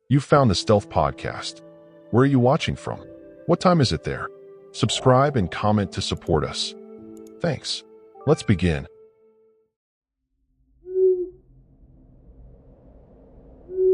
You've found the Stealth Podcast. Where are you watching from? What time is it there? Subscribe and comment to support us. Thanks. Let's begin.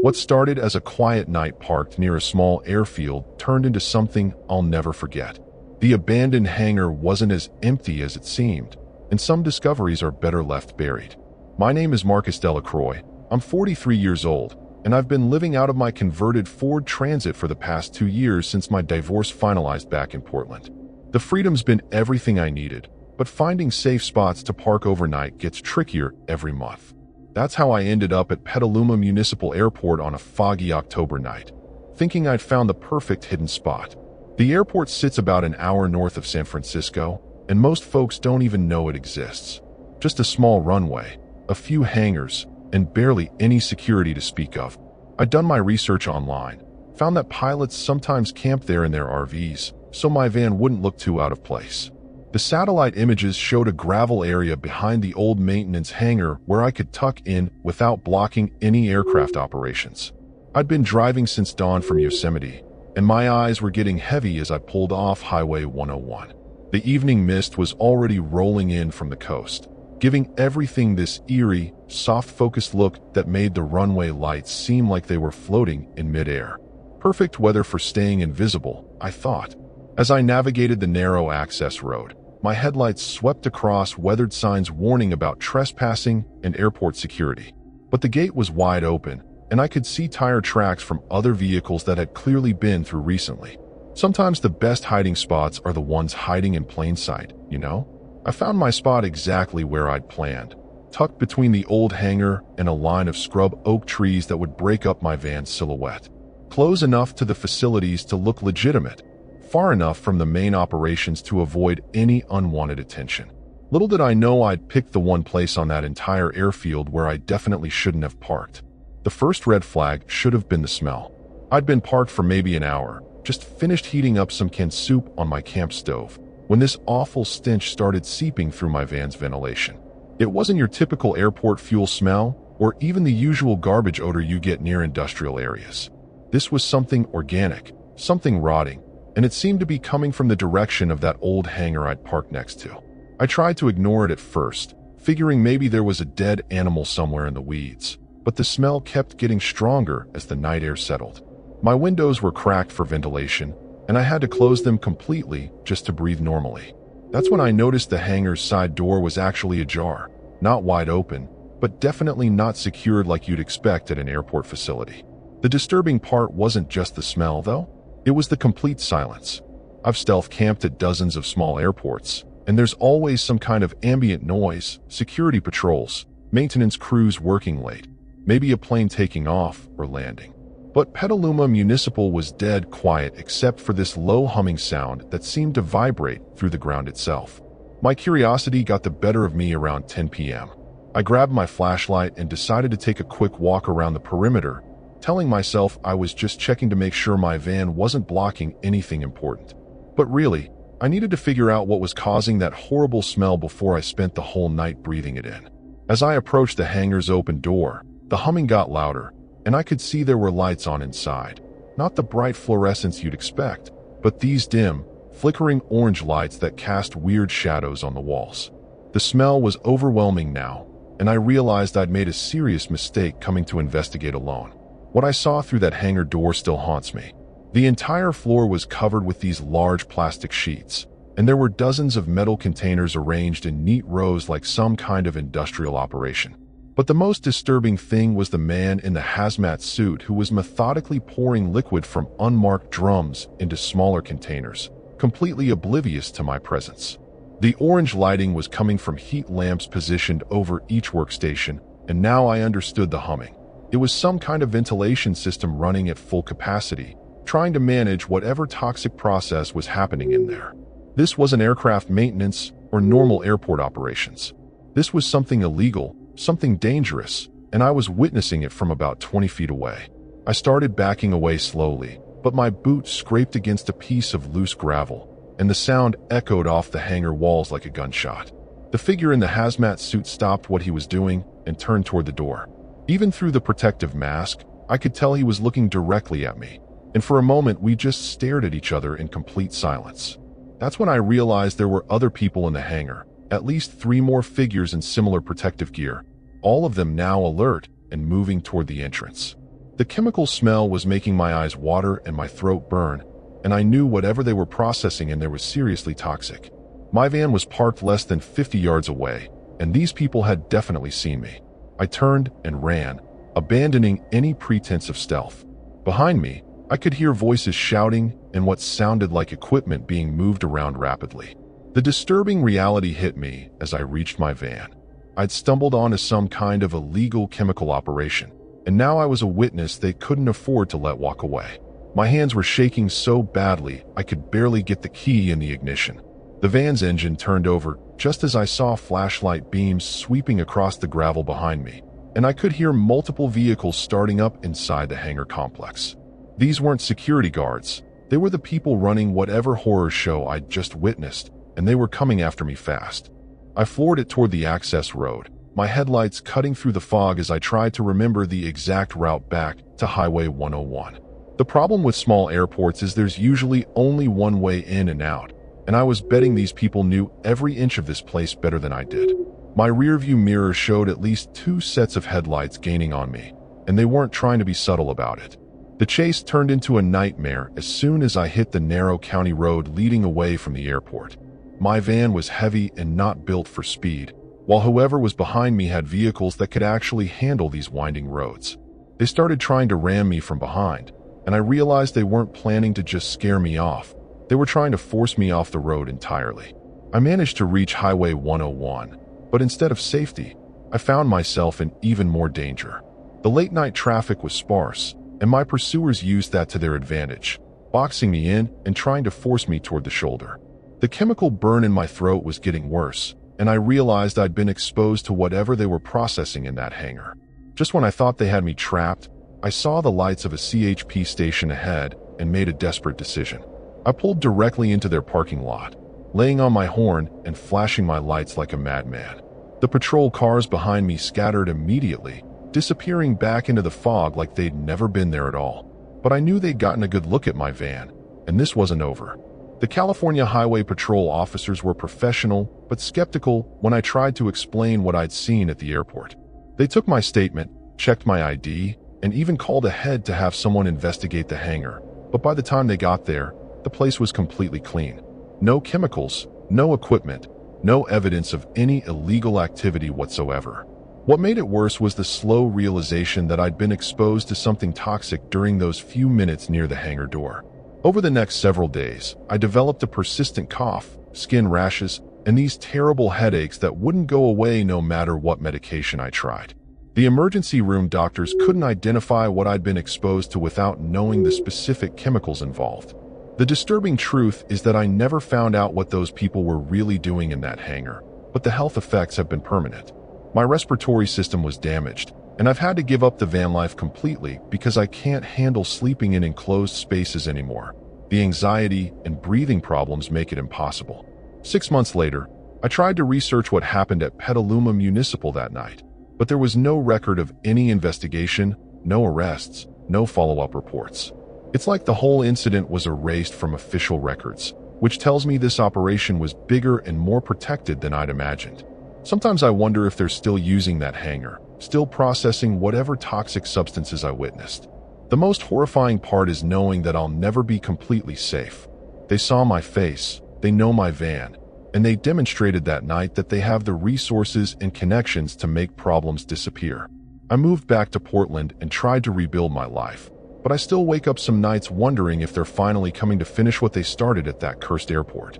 What started as a quiet night parked near a small airfield turned into something I'll never forget. The abandoned hangar wasn't as empty as it seemed, and some discoveries are better left buried. My name is Marcus Delacroix. I'm 43 years old, and I've been living out of my converted Ford Transit for the past 2 years since my divorce finalized back in Portland. The freedom's been everything I needed, but finding safe spots to park overnight gets trickier every month. That's how I ended up at Petaluma Municipal Airport on a foggy October night, thinking I'd found the perfect hidden spot. The airport sits about an hour north of San Francisco, and most folks don't even know it exists. Just a small runway, a few hangars, and barely any security to speak of. I'd done my research online, found that pilots sometimes camp there in their RVs, so my van wouldn't look too out of place. The satellite images showed a gravel area behind the old maintenance hangar where I could tuck in without blocking any aircraft operations. I'd been driving since dawn from Yosemite, and my eyes were getting heavy as I pulled off Highway 101. The evening mist was already rolling in from the coast, giving everything this eerie, soft-focused look that made the runway lights seem like they were floating in midair. Perfect weather for staying invisible, I thought. As I navigated the narrow access road, my headlights swept across weathered signs warning about trespassing and airport security. But the gate was wide open, and I could see tire tracks from other vehicles that had clearly been through recently. Sometimes the best hiding spots are the ones hiding in plain sight, you know? I found my spot exactly where I'd planned, tucked between the old hangar and a line of scrub oak trees that would break up my van's silhouette. Close enough to the facilities to look legitimate, far enough from the main operations to avoid any unwanted attention. Little did I know I'd picked the one place on that entire airfield where I definitely shouldn't have parked. The first red flag should have been the smell. I'd been parked for maybe an hour, just finished heating up some canned soup on my camp stove, when this awful stench started seeping through my van's ventilation. It wasn't your typical airport fuel smell, or even the usual garbage odor you get near industrial areas. This was something organic, something rotting, and it seemed to be coming from the direction of that old hangar I'd parked next to. I tried to ignore it at first, figuring maybe there was a dead animal somewhere in the weeds, but the smell kept getting stronger as the night air settled. My windows were cracked for ventilation, and I had to close them completely just to breathe normally. That's when I noticed the hangar's side door was actually ajar, not wide open, but definitely not secured like you'd expect at an airport facility. The disturbing part wasn't just the smell, though. It was the complete silence. I've stealth camped at dozens of small airports, and there's always some kind of ambient noise, security patrols, maintenance crews working late, maybe a plane taking off or landing. But Petaluma Municipal was dead quiet except for this low humming sound that seemed to vibrate through the ground itself. My curiosity got the better of me around 10 p.m. I grabbed my flashlight and decided to take a quick walk around the perimeter, telling myself I was just checking to make sure my van wasn't blocking anything important. But really, I needed to figure out what was causing that horrible smell before I spent the whole night breathing it in. As I approached the hangar's open door, the humming got louder, and I could see there were lights on inside. Not the bright fluorescence you'd expect, but these dim, flickering orange lights that cast weird shadows on the walls. The smell was overwhelming now, and I realized I'd made a serious mistake coming to investigate alone. What I saw through that hangar door still haunts me. The entire floor was covered with these large plastic sheets, and there were dozens of metal containers arranged in neat rows like some kind of industrial operation. But the most disturbing thing was the man in the hazmat suit who was methodically pouring liquid from unmarked drums into smaller containers, completely oblivious to my presence. The orange lighting was coming from heat lamps positioned over each workstation, and now I understood the humming. It was some kind of ventilation system running at full capacity, trying to manage whatever toxic process was happening in there. This wasn't aircraft maintenance or normal airport operations. This was something illegal, something dangerous, and I was witnessing it from about 20 feet away. I started backing away slowly, but my boot scraped against a piece of loose gravel, and the sound echoed off the hangar walls like a gunshot. The figure in the hazmat suit stopped what he was doing and turned toward the door. Even through the protective mask, I could tell he was looking directly at me, and for a moment we just stared at each other in complete silence. That's when I realized there were other people in the hangar, at least 3 more figures in similar protective gear, all of them now alert and moving toward the entrance. The chemical smell was making my eyes water and my throat burn, and I knew whatever they were processing in there was seriously toxic. My van was parked less than 50 yards away, and these people had definitely seen me. I turned and ran, abandoning any pretense of stealth. Behind me, I could hear voices shouting and what sounded like equipment being moved around rapidly. The disturbing reality hit me as I reached my van. I'd stumbled onto some kind of illegal chemical operation, and now I was a witness they couldn't afford to let walk away. My hands were shaking so badly I could barely get the key in the ignition. The van's engine turned over just as I saw flashlight beams sweeping across the gravel behind me, and I could hear multiple vehicles starting up inside the hangar complex. These weren't security guards. They were the people running whatever horror show I'd just witnessed, and they were coming after me fast. I floored it toward the access road, my headlights cutting through the fog as I tried to remember the exact route back to Highway 101. The problem with small airports is there's usually only one way in and out, and I was betting these people knew every inch of this place better than I did. My rearview mirror showed at least 2 sets of headlights gaining on me, and they weren't trying to be subtle about it. The chase turned into a nightmare as soon as I hit the narrow county road leading away from the airport. My van was heavy and not built for speed, while whoever was behind me had vehicles that could actually handle these winding roads. They started trying to ram me from behind, and I realized they weren't planning to just scare me off. They were trying to force me off the road entirely. I managed to reach Highway 101, but instead of safety, I found myself in even more danger. The late-night traffic was sparse, and my pursuers used that to their advantage, boxing me in and trying to force me toward the shoulder. The chemical burn in my throat was getting worse, and I realized I'd been exposed to whatever they were processing in that hangar. Just when I thought they had me trapped, I saw the lights of a CHP station ahead and made a desperate decision. I pulled directly into their parking lot, laying on my horn and flashing my lights like a madman. The patrol cars behind me scattered immediately, disappearing back into the fog like they'd never been there at all. But I knew they'd gotten a good look at my van, and this wasn't over. The California Highway Patrol officers were professional but skeptical when I tried to explain what I'd seen at the airport. They took my statement, checked my ID, and even called ahead to have someone investigate the hangar. But by the time they got there, the place was completely clean. No chemicals, no equipment, no evidence of any illegal activity whatsoever. What made it worse was the slow realization that I'd been exposed to something toxic during those few minutes near the hangar door. Over the next several days, I developed a persistent cough, skin rashes, and these terrible headaches that wouldn't go away no matter what medication I tried. The emergency room doctors couldn't identify what I'd been exposed to without knowing the specific chemicals involved. The disturbing truth is that I never found out what those people were really doing in that hangar, but the health effects have been permanent. My respiratory system was damaged, and I've had to give up the van life completely because I can't handle sleeping in enclosed spaces anymore. The anxiety and breathing problems make it impossible. 6 months later, I tried to research what happened at Petaluma Municipal that night, but there was no record of any investigation, no arrests, no follow-up reports. It's like the whole incident was erased from official records, which tells me this operation was bigger and more protected than I'd imagined. Sometimes I wonder if they're still using that hangar, still processing whatever toxic substances I witnessed. The most horrifying part is knowing that I'll never be completely safe. They saw my face, they know my van, and they demonstrated that night that they have the resources and connections to make problems disappear. I moved back to Portland and tried to rebuild my life, but I still wake up some nights wondering if they're finally coming to finish what they started at that cursed airport.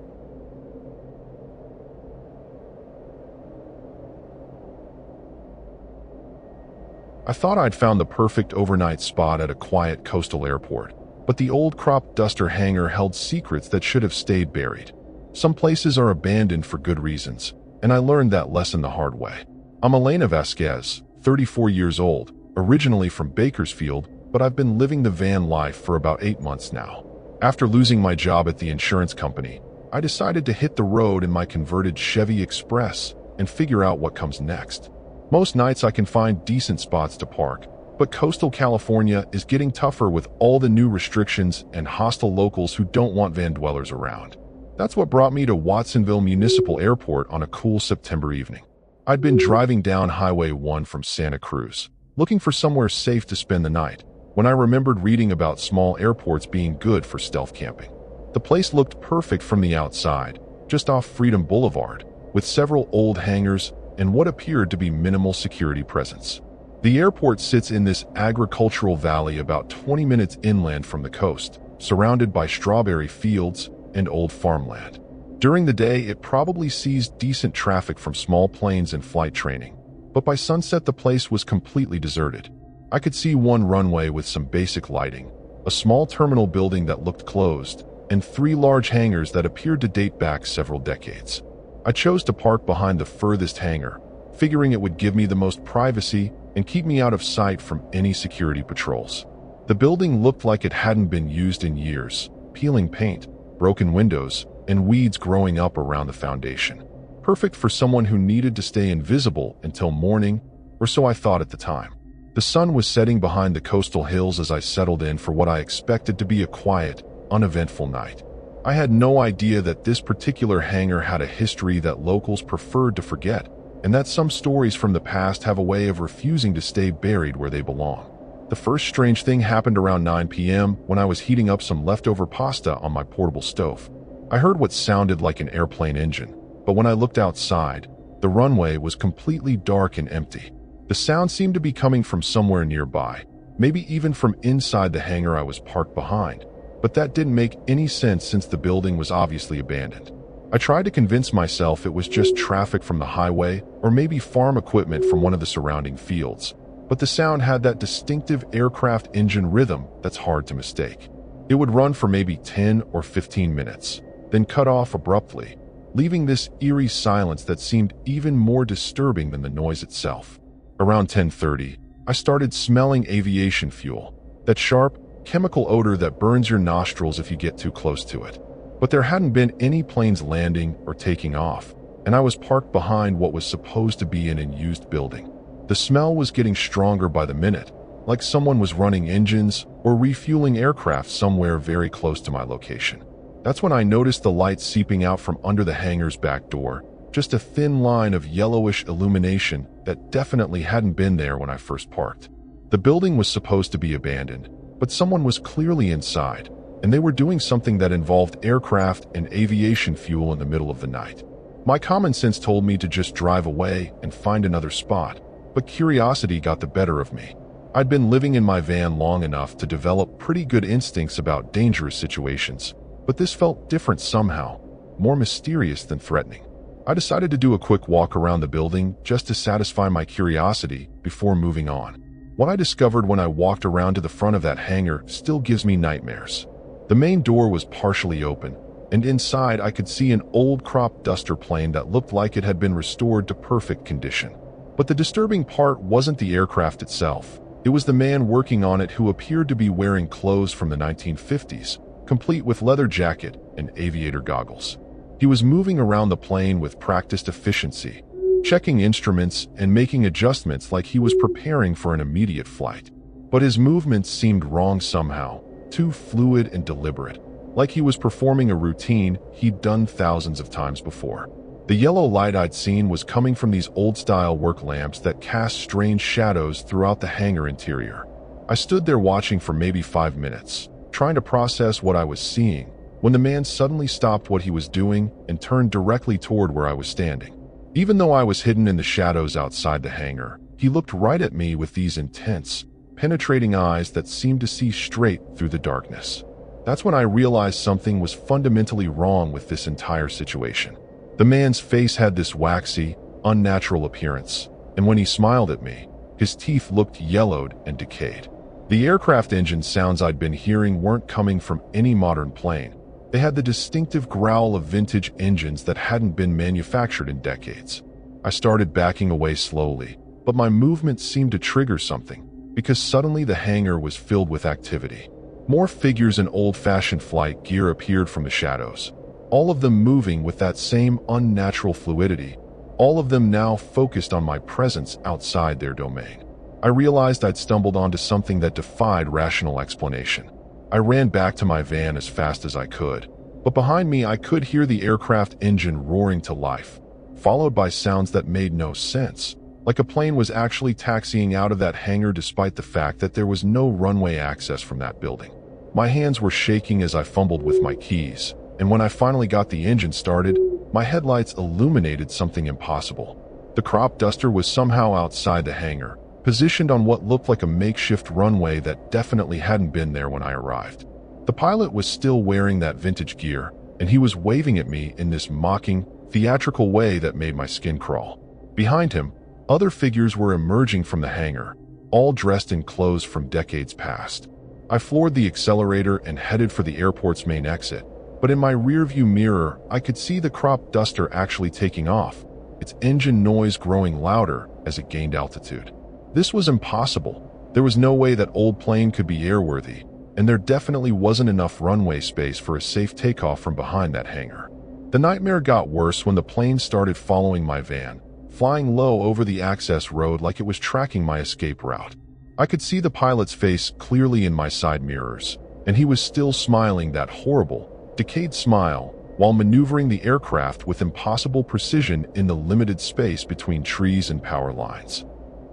I thought I'd found the perfect overnight spot at a quiet coastal airport, but the old crop duster hangar held secrets that should have stayed buried. Some places are abandoned for good reasons, and I learned that lesson the hard way. I'm Elena Vasquez, 34 years old, originally from Bakersfield, but I've been living the van life for about 8 months now. After losing my job at the insurance company, I decided to hit the road in my converted Chevy Express and figure out what comes next. Most nights I can find decent spots to park, But coastal California is getting tougher with all the new restrictions and hostile locals who don't want van dwellers around. That's what brought me to Watsonville Municipal Airport on a cool September evening. I'd been driving down Highway 1 from Santa Cruz, looking for somewhere safe to spend the night, when I remembered reading about small airports being good for stealth camping. The place looked perfect from the outside, just off Freedom Boulevard, with several old hangars and what appeared to be minimal security presence. The airport sits in this agricultural valley about 20 minutes inland from the coast, surrounded by strawberry fields and old farmland. During the day, it probably sees decent traffic from small planes and flight training, but by sunset the place was completely deserted. I could see one runway with some basic lighting, a small terminal building that looked closed, and 3 large hangars that appeared to date back several decades. I chose to park behind the furthest hangar, figuring it would give me the most privacy and keep me out of sight from any security patrols. The building looked like it hadn't been used in years, peeling paint, broken windows, and weeds growing up around the foundation. Perfect for someone who needed to stay invisible until morning, or so I thought at the time. The sun was setting behind the coastal hills as I settled in for what I expected to be a quiet, uneventful night. I had no idea that this particular hangar had a history that locals preferred to forget, and that some stories from the past have a way of refusing to stay buried where they belong. The first strange thing happened around 9 p.m. when I was heating up some leftover pasta on my portable stove. I heard what sounded like an airplane engine, but when I looked outside, the runway was completely dark and empty. The sound seemed to be coming from somewhere nearby, maybe even from inside the hangar I was parked behind, but that didn't make any sense since the building was obviously abandoned. I tried to convince myself it was just traffic from the highway or maybe farm equipment from one of the surrounding fields, but the sound had that distinctive aircraft engine rhythm that's hard to mistake. It would run for maybe 10 or 15 minutes, then cut off abruptly, leaving this eerie silence that seemed even more disturbing than the noise itself. Around 10:30, I started smelling aviation fuel, that sharp, chemical odor that burns your nostrils if you get too close to it. But there hadn't been any planes landing or taking off, and I was parked behind what was supposed to be an unused building. The smell was getting stronger by the minute, like someone was running engines or refueling aircraft somewhere very close to my location. That's when I noticed the light seeping out from under the hangar's back door, just a thin line of yellowish illumination that definitely hadn't been there when I first parked. The building was supposed to be abandoned, but someone was clearly inside, and they were doing something that involved aircraft and aviation fuel in the middle of the night. My common sense told me to just drive away and find another spot, but curiosity got the better of me. I'd been living in my van long enough to develop pretty good instincts about dangerous situations, but this felt different somehow, more mysterious than threatening. I decided to do a quick walk around the building just to satisfy my curiosity before moving on. What I discovered when I walked around to the front of that hangar still gives me nightmares. The main door was partially open, and inside I could see an old crop duster plane that looked like it had been restored to perfect condition. But the disturbing part wasn't the aircraft itself. It was the man working on it who appeared to be wearing clothes from the 1950s, complete with leather jacket and aviator goggles. He was moving around the plane with practiced efficiency, checking instruments and making adjustments like he was preparing for an immediate flight. But his movements seemed wrong somehow, too fluid and deliberate, like he was performing a routine he'd done thousands of times before. The yellow light I'd seen was coming from these old-style work lamps that cast strange shadows throughout the hangar interior. I stood there watching for maybe 5 minutes, trying to process what I was seeing, when the man suddenly stopped what he was doing and turned directly toward where I was standing. Even though I was hidden in the shadows outside the hangar, he looked right at me with these intense, penetrating eyes that seemed to see straight through the darkness. That's when I realized something was fundamentally wrong with this entire situation. The man's face had this waxy, unnatural appearance, and when he smiled at me, his teeth looked yellowed and decayed. The aircraft engine sounds I'd been hearing weren't coming from any modern plane. They had the distinctive growl of vintage engines that hadn't been manufactured in decades. I started backing away slowly, but my movement seemed to trigger something, because suddenly the hangar was filled with activity. More figures in old-fashioned flight gear appeared from the shadows, all of them moving with that same unnatural fluidity, all of them now focused on my presence outside their domain. I realized I'd stumbled onto something that defied rational explanation. I ran back to my van as fast as I could, but behind me I could hear the aircraft engine roaring to life, followed by sounds that made no sense, like a plane was actually taxiing out of that hangar despite the fact that there was no runway access from that building. My hands were shaking as I fumbled with my keys, and when I finally got the engine started, my headlights illuminated something impossible. The crop duster was somehow outside the hangar, positioned on what looked like a makeshift runway that definitely hadn't been there when I arrived. The pilot was still wearing that vintage gear, and he was waving at me in this mocking, theatrical way that made my skin crawl. Behind him, other figures were emerging from the hangar, all dressed in clothes from decades past. I floored the accelerator and headed for the airport's main exit, but in my rearview mirror, I could see the crop duster actually taking off, its engine noise growing louder as it gained altitude. This was impossible. There was no way that old plane could be airworthy, and there definitely wasn't enough runway space for a safe takeoff from behind that hangar. The nightmare got worse when the plane started following my van, flying low over the access road like it was tracking my escape route. I could see the pilot's face clearly in my side mirrors, and he was still smiling that horrible, decayed smile while maneuvering the aircraft with impossible precision in the limited space between trees and power lines.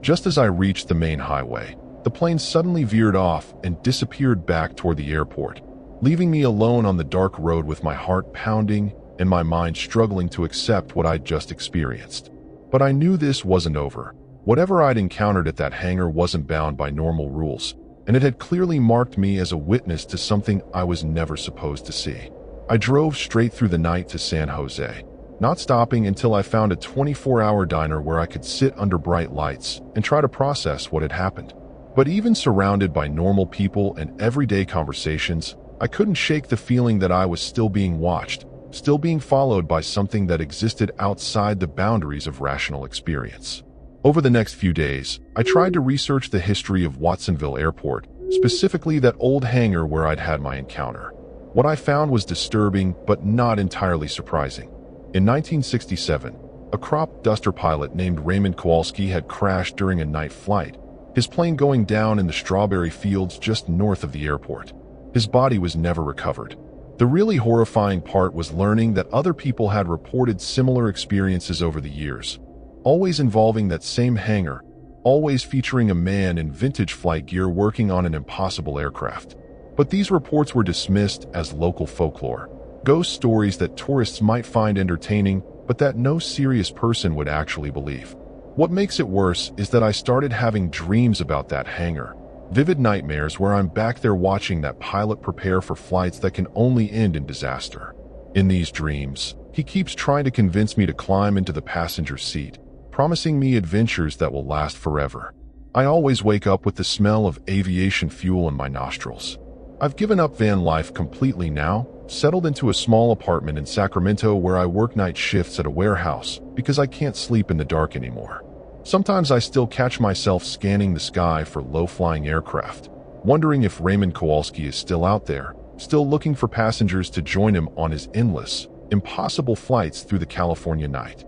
Just as I reached the main highway, the plane suddenly veered off and disappeared back toward the airport, leaving me alone on the dark road with my heart pounding and my mind struggling to accept what I'd just experienced. But I knew this wasn't over. Whatever I'd encountered at that hangar wasn't bound by normal rules, and it had clearly marked me as a witness to something I was never supposed to see. I drove straight through the night to San Jose, not stopping until I found a 24-hour diner where I could sit under bright lights and try to process what had happened. But even surrounded by normal people and everyday conversations, I couldn't shake the feeling that I was still being watched, still being followed by something that existed outside the boundaries of rational experience. Over the next few days, I tried to research the history of Watsonville Airport, specifically that old hangar where I'd had my encounter. What I found was disturbing, but not entirely surprising. In 1967, a crop duster pilot named Raymond Kowalski had crashed during a night flight, his plane going down in the strawberry fields just north of the airport. His body was never recovered. The really horrifying part was learning that other people had reported similar experiences over the years, always involving that same hangar, always featuring a man in vintage flight gear working on an impossible aircraft. But these reports were dismissed as local folklore, ghost stories that tourists might find entertaining, but that no serious person would actually believe. What makes it worse is that I started having dreams about that hangar, vivid nightmares where I'm back there watching that pilot prepare for flights that can only end in disaster. In these dreams, he keeps trying to convince me to climb into the passenger seat, promising me adventures that will last forever. I always wake up with the smell of aviation fuel in my nostrils. I've given up van life completely now, settled into a small apartment in Sacramento where I work night shifts at a warehouse because I can't sleep in the dark anymore. Sometimes I still catch myself scanning the sky for low-flying aircraft, wondering if Raymond Kowalski is still out there, still looking for passengers to join him on his endless, impossible flights through the California night.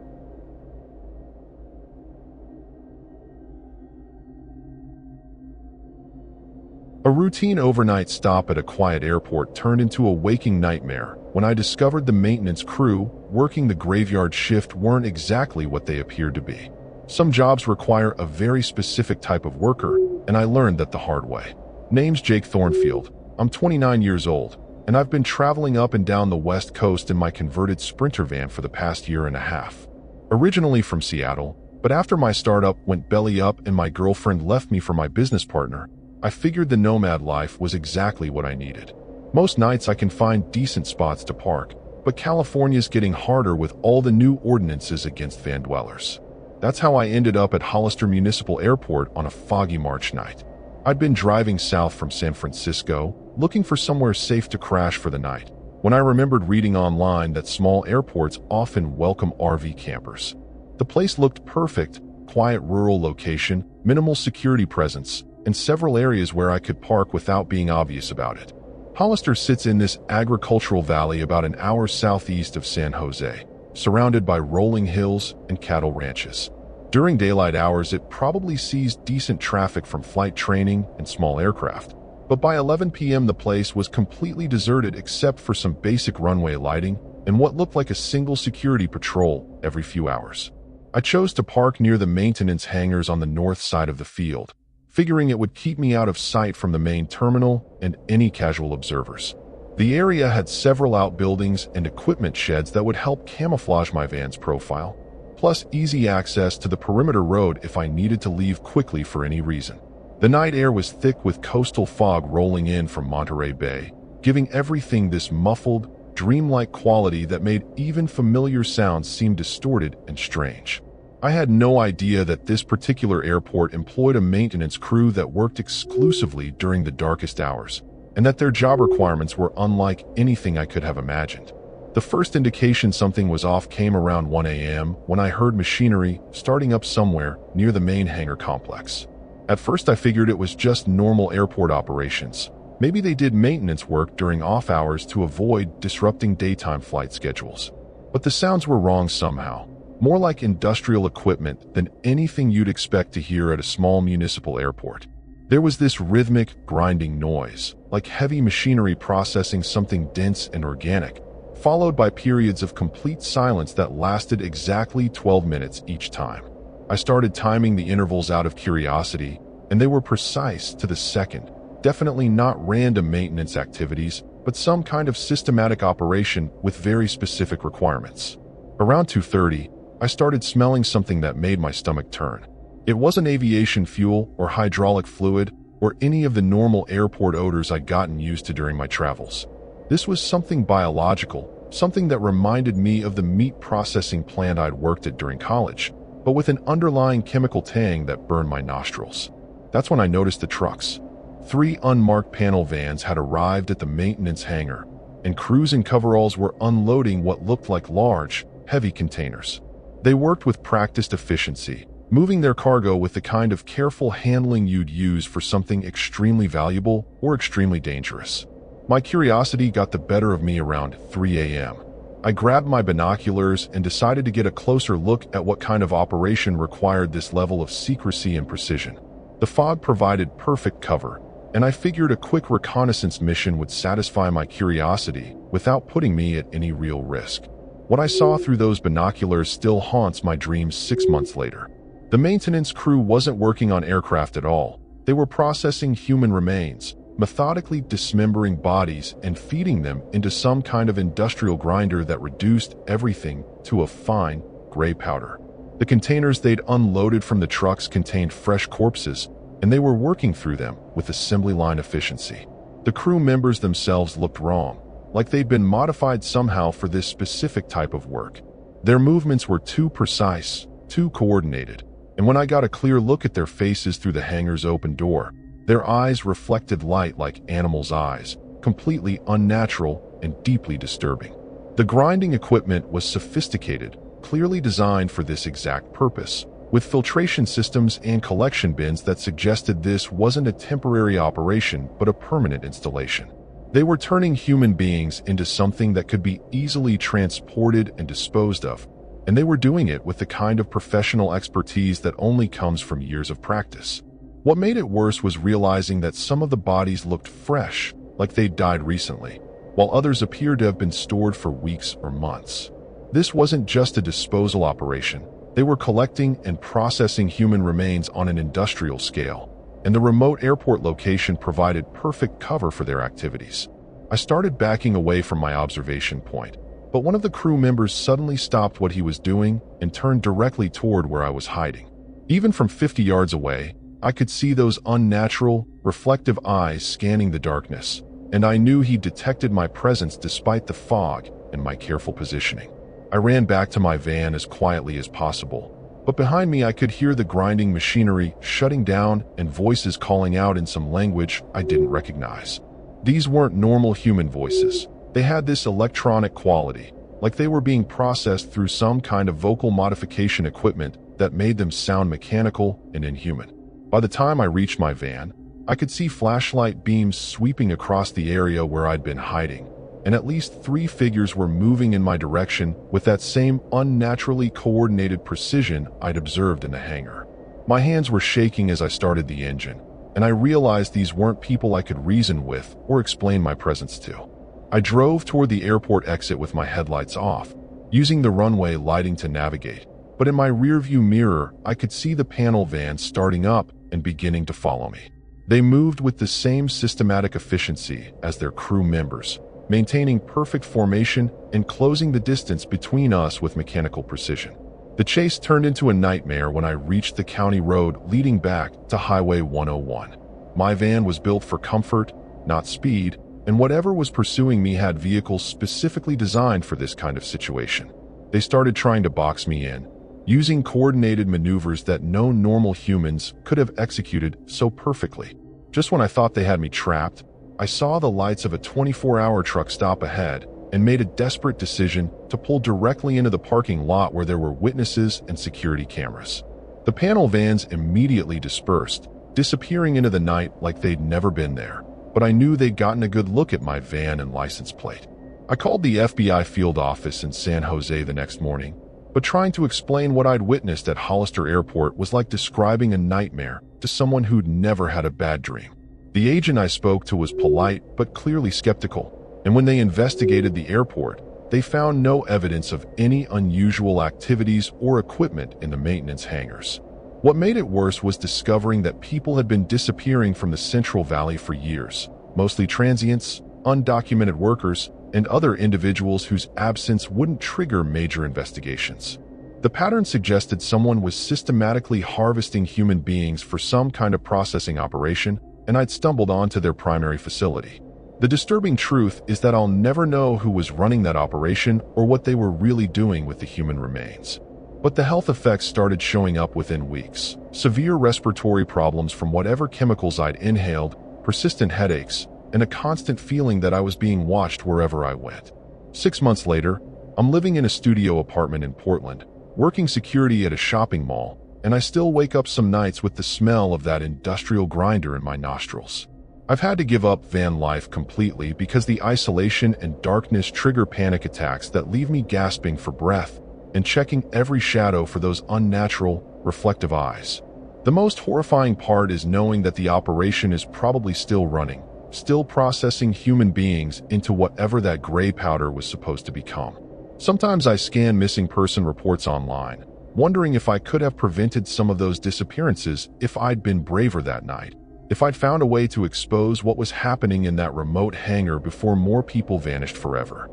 A routine overnight stop at a quiet airport turned into a waking nightmare when I discovered the maintenance crew working the graveyard shift weren't exactly what they appeared to be. Some jobs require a very specific type of worker, and I learned that the hard way. Name's Jake Thornfield. I'm 29 years old, and I've been traveling up and down the West Coast in my converted Sprinter van for the past year and a half. Originally from Seattle, but after my startup went belly up and my girlfriend left me for my business partner, I figured the nomad life was exactly what I needed. Most nights I can find decent spots to park, but California's getting harder with all the new ordinances against van dwellers. That's how I ended up at Hollister Municipal Airport on a foggy March night. I'd been driving south from San Francisco, looking for somewhere safe to crash for the night, when I remembered reading online that small airports often welcome RV campers. The place looked perfect, quiet rural location, minimal security presence, and several areas where I could park without being obvious about it. Hollister sits in this agricultural valley about an hour southeast of San Jose, surrounded by rolling hills and cattle ranches. During daylight hours, it probably sees decent traffic from flight training and small aircraft. But by 11 p.m. the place was completely deserted except for some basic runway lighting and what looked like a single security patrol every few hours. I chose to park near the maintenance hangars on the north side of the field, figuring it would keep me out of sight from the main terminal and any casual observers. The area had several outbuildings and equipment sheds that would help camouflage my van's profile, plus easy access to the perimeter road if I needed to leave quickly for any reason. The night air was thick with coastal fog rolling in from Monterey Bay, giving everything this muffled, dreamlike quality that made even familiar sounds seem distorted and strange. I had no idea that this particular airport employed a maintenance crew that worked exclusively during the darkest hours, and that their job requirements were unlike anything I could have imagined. The first indication something was off came around 1 a.m. when I heard machinery starting up somewhere near the main hangar complex. At first I figured it was just normal airport operations. Maybe they did maintenance work during off hours to avoid disrupting daytime flight schedules. But the sounds were wrong somehow, more like industrial equipment than anything you'd expect to hear at a small municipal airport. There was this rhythmic, grinding noise, like heavy machinery processing something dense and organic, followed by periods of complete silence that lasted exactly 12 minutes each time. I started timing the intervals out of curiosity, and they were precise to the second. Definitely not random maintenance activities, but some kind of systematic operation with very specific requirements. Around 2:30, I started smelling something that made my stomach turn. It wasn't aviation fuel or hydraulic fluid or any of the normal airport odors I'd gotten used to during my travels. This was something biological, something that reminded me of the meat processing plant I'd worked at during college, but with an underlying chemical tang that burned my nostrils. That's when I noticed the trucks. 3 unmarked panel vans had arrived at the maintenance hangar, and crews in coveralls were unloading what looked like large, heavy containers. They worked with practiced efficiency, moving their cargo with the kind of careful handling you'd use for something extremely valuable or extremely dangerous. My curiosity got the better of me around 3 a.m. I grabbed my binoculars and decided to get a closer look at what kind of operation required this level of secrecy and precision. The fog provided perfect cover, and I figured a quick reconnaissance mission would satisfy my curiosity without putting me at any real risk. What I saw through those binoculars still haunts my dreams 6 months later. The maintenance crew wasn't working on aircraft at all. They were processing human remains, methodically dismembering bodies and feeding them into some kind of industrial grinder that reduced everything to a fine, gray powder. The containers they'd unloaded from the trucks contained fresh corpses, and they were working through them with assembly line efficiency. The crew members themselves looked wrong, like they'd been modified somehow for this specific type of work. Their movements were too precise, too coordinated, and when I got a clear look at their faces through the hangar's open door, their eyes reflected light like animals' eyes, completely unnatural and deeply disturbing. The grinding equipment was sophisticated, clearly designed for this exact purpose, with filtration systems and collection bins that suggested this wasn't a temporary operation but a permanent installation. They were turning human beings into something that could be easily transported and disposed of, and they were doing it with the kind of professional expertise that only comes from years of practice. What made it worse was realizing that some of the bodies looked fresh, like they'd died recently, while others appeared to have been stored for weeks or months. This wasn't just a disposal operation. They were collecting and processing human remains on an industrial scale, and the remote airport location provided perfect cover for their activities. I started backing away from my observation point, but one of the crew members suddenly stopped what he was doing and turned directly toward where I was hiding. Even from 50 yards away, I could see those unnatural, reflective eyes scanning the darkness, and I knew he detected my presence despite the fog and my careful positioning. I ran back to my van as quietly as possible, but behind me I could hear the grinding machinery shutting down and voices calling out in some language I didn't recognize. These weren't normal human voices. They had this electronic quality, like they were being processed through some kind of vocal modification equipment that made them sound mechanical and inhuman. By the time I reached my van, I could see flashlight beams sweeping across the area where I'd been hiding, and at least 3 figures were moving in my direction with that same unnaturally coordinated precision I'd observed in the hangar. My hands were shaking as I started the engine, and I realized these weren't people I could reason with or explain my presence to. I drove toward the airport exit with my headlights off, using the runway lighting to navigate, but in my rearview mirror, I could see the panel vans starting up and beginning to follow me. They moved with the same systematic efficiency as their crew members, maintaining perfect formation and closing the distance between us with mechanical precision. The chase turned into a nightmare when I reached the county road leading back to Highway 101. My van was built for comfort, not speed, and whatever was pursuing me had vehicles specifically designed for this kind of situation. They started trying to box me in, using coordinated maneuvers that no normal humans could have executed so perfectly. Just when I thought they had me trapped, I saw the lights of a 24-hour truck stop ahead and made a desperate decision to pull directly into the parking lot where there were witnesses and security cameras. The panel vans immediately dispersed, disappearing into the night like they'd never been there, but I knew they'd gotten a good look at my van and license plate. I called the FBI field office in San Jose the next morning, but trying to explain what I'd witnessed at Hollister Airport was like describing a nightmare to someone who'd never had a bad dream. The agent I spoke to was polite but clearly skeptical, and when they investigated the airport, they found no evidence of any unusual activities or equipment in the maintenance hangars. What made it worse was discovering that people had been disappearing from the Central Valley for years, mostly transients, undocumented workers, and other individuals whose absence wouldn't trigger major investigations. The pattern suggested someone was systematically harvesting human beings for some kind of processing operation, and I'd stumbled onto their primary facility. The disturbing truth is that I'll never know who was running that operation or what they were really doing with the human remains. But the health effects started showing up within weeks. Severe respiratory problems from whatever chemicals I'd inhaled, persistent headaches, and a constant feeling that I was being watched wherever I went. 6 months later, I'm living in a studio apartment in Portland, working security at a shopping mall, and I still wake up some nights with the smell of that industrial grinder in my nostrils. I've had to give up van life completely because the isolation and darkness trigger panic attacks that leave me gasping for breath and checking every shadow for those unnatural, reflective eyes. The most horrifying part is knowing that the operation is probably still running, still processing human beings into whatever that gray powder was supposed to become. Sometimes I scan missing person reports online, wondering if I could have prevented some of those disappearances if I'd been braver that night, if I'd found a way to expose what was happening in that remote hangar before more people vanished forever.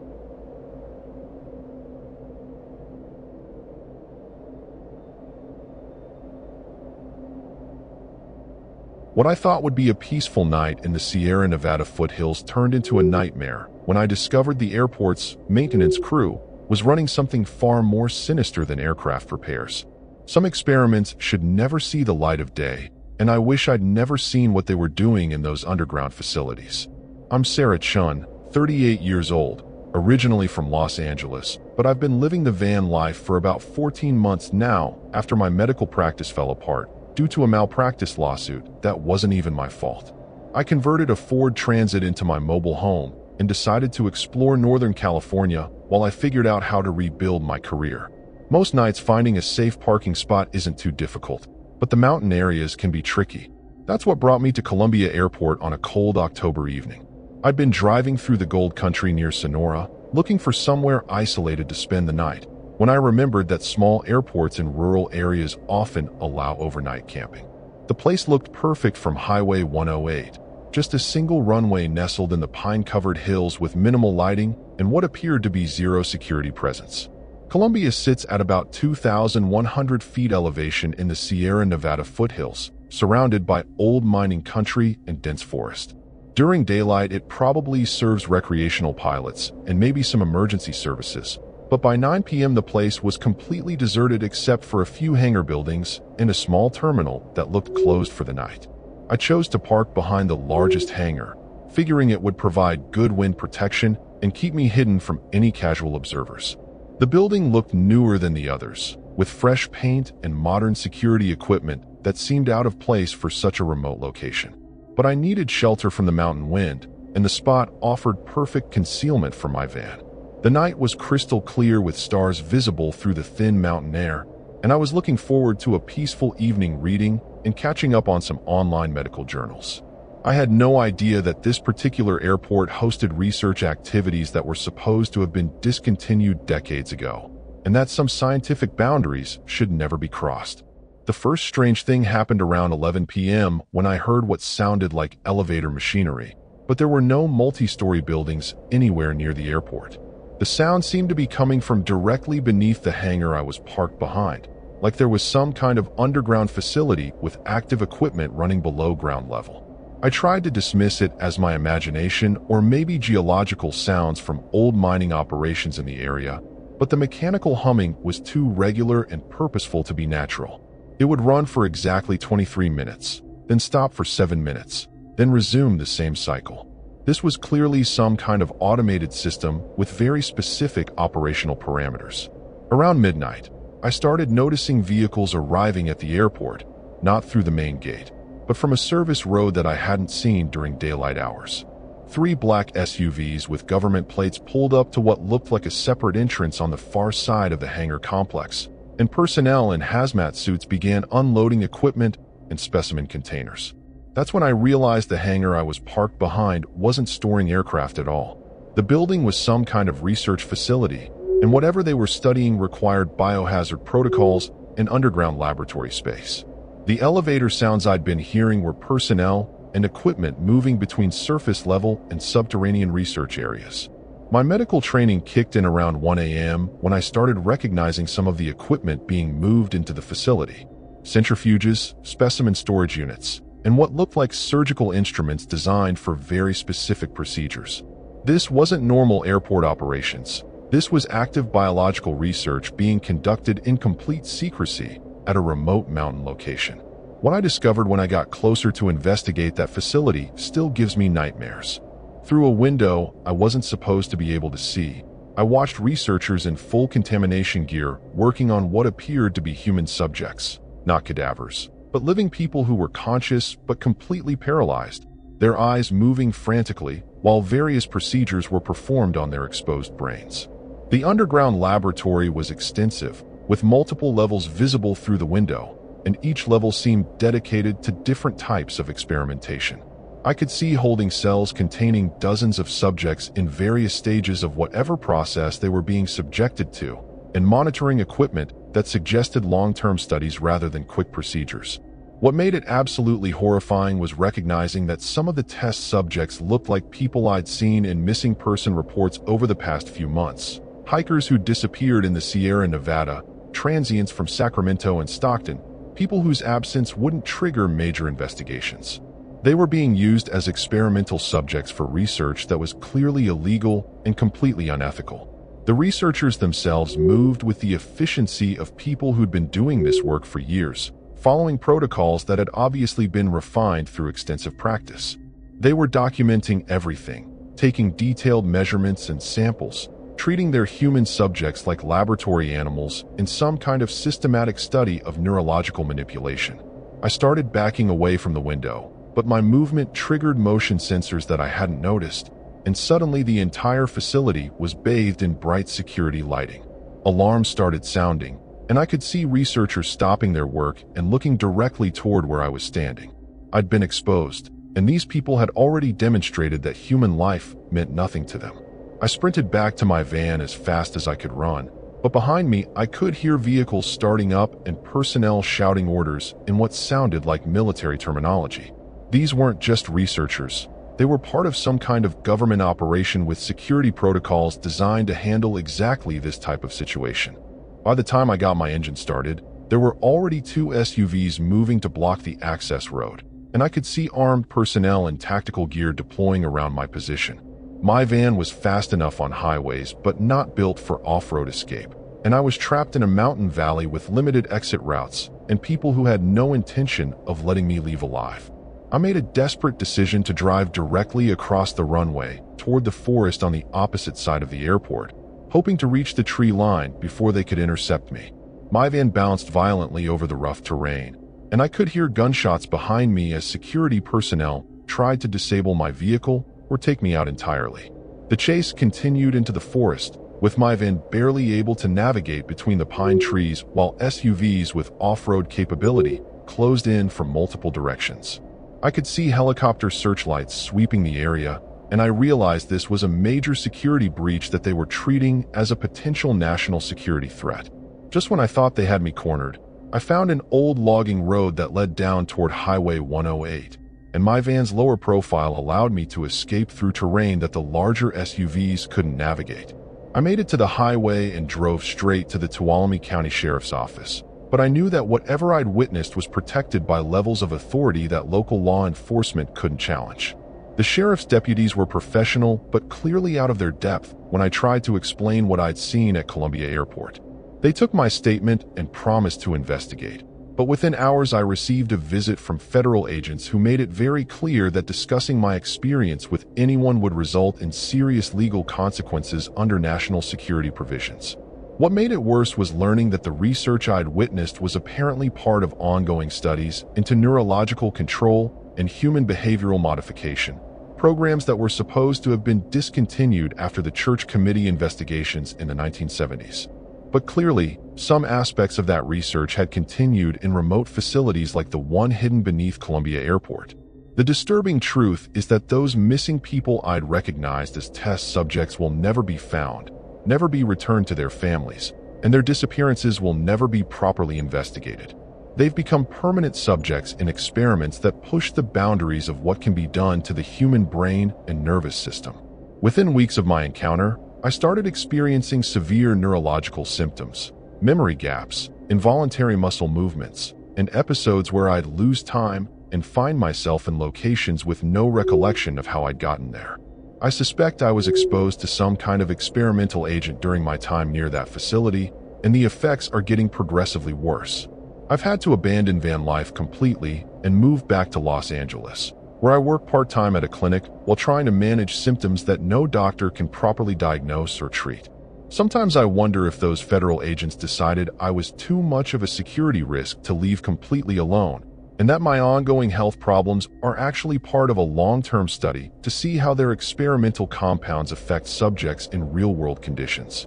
What I thought would be a peaceful night in the Sierra Nevada foothills turned into a nightmare when I discovered the airport's maintenance crew was running something far more sinister than aircraft repairs. Some experiments should never see the light of day, and I wish I'd never seen what they were doing in those underground facilities. I'm Sarah Chun, 38 years old, originally from Los Angeles, but I've been living the van life for about 14 months now after my medical practice fell apart due to a malpractice lawsuit that wasn't even my fault. I converted a Ford Transit into my mobile home and decided to explore Northern California while I figured out how to rebuild my career. Most nights finding a safe parking spot isn't too difficult, but the mountain areas can be tricky. That's what brought me to Columbia Airport on a cold October evening. I'd been driving through the gold country near Sonora, looking for somewhere isolated to spend the night, when I remembered that small airports in rural areas often allow overnight camping. The place looked perfect from Highway 108, just a single runway nestled in the pine-covered hills with minimal lighting and what appeared to be zero security presence. Columbia sits at about 2,100 feet elevation in the Sierra Nevada foothills, surrounded by old mining country and dense forest. During daylight, it probably serves recreational pilots and maybe some emergency services, but by 9 p.m. the place was completely deserted except for a few hangar buildings and a small terminal that looked closed for the night. I chose to park behind the largest hangar, figuring it would provide good wind protection and keep me hidden from any casual observers. The building looked newer than the others, with fresh paint and modern security equipment that seemed out of place for such a remote location. But I needed shelter from the mountain wind, and the spot offered perfect concealment from my van. The night was crystal clear with stars visible through the thin mountain air, and I was looking forward to a peaceful evening reading and catching up on some online medical journals. I had no idea that this particular airport hosted research activities that were supposed to have been discontinued decades ago, and that some scientific boundaries should never be crossed. The first strange thing happened around 11 p.m. when I heard what sounded like elevator machinery, but there were no multi-story buildings anywhere near the airport. The sound seemed to be coming from directly beneath the hangar I was parked behind, like there was some kind of underground facility with active equipment running below ground level. I tried to dismiss it as my imagination or maybe geological sounds from old mining operations in the area, but the mechanical humming was too regular and purposeful to be natural. It would run for exactly 23 minutes, then stop for 7 minutes, then resume the same cycle. This was clearly some kind of automated system with very specific operational parameters. Around midnight, I started noticing vehicles arriving at the airport, not through the main gate, but from a service road that I hadn't seen during daylight hours. 3 black SUVs with government plates pulled up to what looked like a separate entrance on the far side of the hangar complex, and personnel in hazmat suits began unloading equipment and specimen containers. That's when I realized the hangar I was parked behind wasn't storing aircraft at all. The building was some kind of research facility, and whatever they were studying required biohazard protocols and underground laboratory space. The elevator sounds I'd been hearing were personnel and equipment moving between surface level and subterranean research areas. My medical training kicked in around 1 a.m. when I started recognizing some of the equipment being moved into the facility. Centrifuges, specimen storage units, and what looked like surgical instruments designed for very specific procedures. This wasn't normal airport operations. This was active biological research being conducted in complete secrecy at a remote mountain location. What I discovered when I got closer to investigate that facility still gives me nightmares. Through a window I wasn't supposed to be able to see, I watched researchers in full contamination gear working on what appeared to be human subjects, not cadavers, but living people who were conscious but completely paralyzed, their eyes moving frantically while various procedures were performed on their exposed brains. The underground laboratory was extensive, with multiple levels visible through the window, and each level seemed dedicated to different types of experimentation. I could see holding cells containing dozens of subjects in various stages of whatever process they were being subjected to, and monitoring equipment that suggested long-term studies rather than quick procedures. What made it absolutely horrifying was recognizing that some of the test subjects looked like people I'd seen in missing person reports over the past few months. Hikers who disappeared in the Sierra Nevada, transients from Sacramento and Stockton, people whose absence wouldn't trigger major investigations. They were being used as experimental subjects for research that was clearly illegal and completely unethical. The researchers themselves moved with the efficiency of people who'd been doing this work for years, following protocols that had obviously been refined through extensive practice. They were documenting everything, taking detailed measurements and samples, treating their human subjects like laboratory animals in some kind of systematic study of neurological manipulation. I started backing away from the window, but my movement triggered motion sensors that I hadn't noticed, and suddenly the entire facility was bathed in bright security lighting. Alarms started sounding, and I could see researchers stopping their work and looking directly toward where I was standing. I'd been exposed, and these people had already demonstrated that human life meant nothing to them. I sprinted back to my van as fast as I could run, but behind me I could hear vehicles starting up and personnel shouting orders in what sounded like military terminology. These weren't just researchers. They were part of some kind of government operation with security protocols designed to handle exactly this type of situation. By the time I got my engine started, there were already 2 SUVs moving to block the access road, and I could see armed personnel in tactical gear deploying around my position. My van was fast enough on highways, but not built for off-road escape, and I was trapped in a mountain valley with limited exit routes and people who had no intention of letting me leave alive. I made a desperate decision to drive directly across the runway toward the forest on the opposite side of the airport, hoping to reach the tree line before they could intercept me. My van bounced violently over the rough terrain, and I could hear gunshots behind me as security personnel tried to disable my vehicle or take me out entirely. The chase continued into the forest, with my van barely able to navigate between the pine trees while SUVs with off-road capability closed in from multiple directions. I could see helicopter searchlights sweeping the area, and I realized this was a major security breach that they were treating as a potential national security threat. Just when I thought they had me cornered, I found an old logging road that led down toward Highway 108, and my van's lower profile allowed me to escape through terrain that the larger SUVs couldn't navigate. I made it to the highway and drove straight to the Tuolumne County Sheriff's Office, but I knew that whatever I'd witnessed was protected by levels of authority that local law enforcement couldn't challenge. The sheriff's deputies were professional but clearly out of their depth when I tried to explain what I'd seen at Columbia Airport. They took my statement and promised to investigate, but within hours I received a visit from federal agents who made it very clear that discussing my experience with anyone would result in serious legal consequences under national security provisions. What made it worse was learning that the research I'd witnessed was apparently part of ongoing studies into neurological control and human behavioral modification, programs that were supposed to have been discontinued after the Church Committee investigations in the 1970s. But clearly, some aspects of that research had continued in remote facilities like the one hidden beneath Columbia Airport. The disturbing truth is that those missing people I'd recognized as test subjects will never be found, never be returned to their families, and their disappearances will never be properly investigated. They've become permanent subjects in experiments that push the boundaries of what can be done to the human brain and nervous system. Within weeks of my encounter, I started experiencing severe neurological symptoms, memory gaps, involuntary muscle movements, and episodes where I'd lose time and find myself in locations with no recollection of how I'd gotten there. I suspect I was exposed to some kind of experimental agent during my time near that facility, and the effects are getting progressively worse. I've had to abandon Vanlife completely and move back to Los Angeles, where I work part-time at a clinic while trying to manage symptoms that no doctor can properly diagnose or treat. Sometimes I wonder if those federal agents decided I was too much of a security risk to leave completely alone, and that my ongoing health problems are actually part of a long-term study to see how their experimental compounds affect subjects in real-world conditions.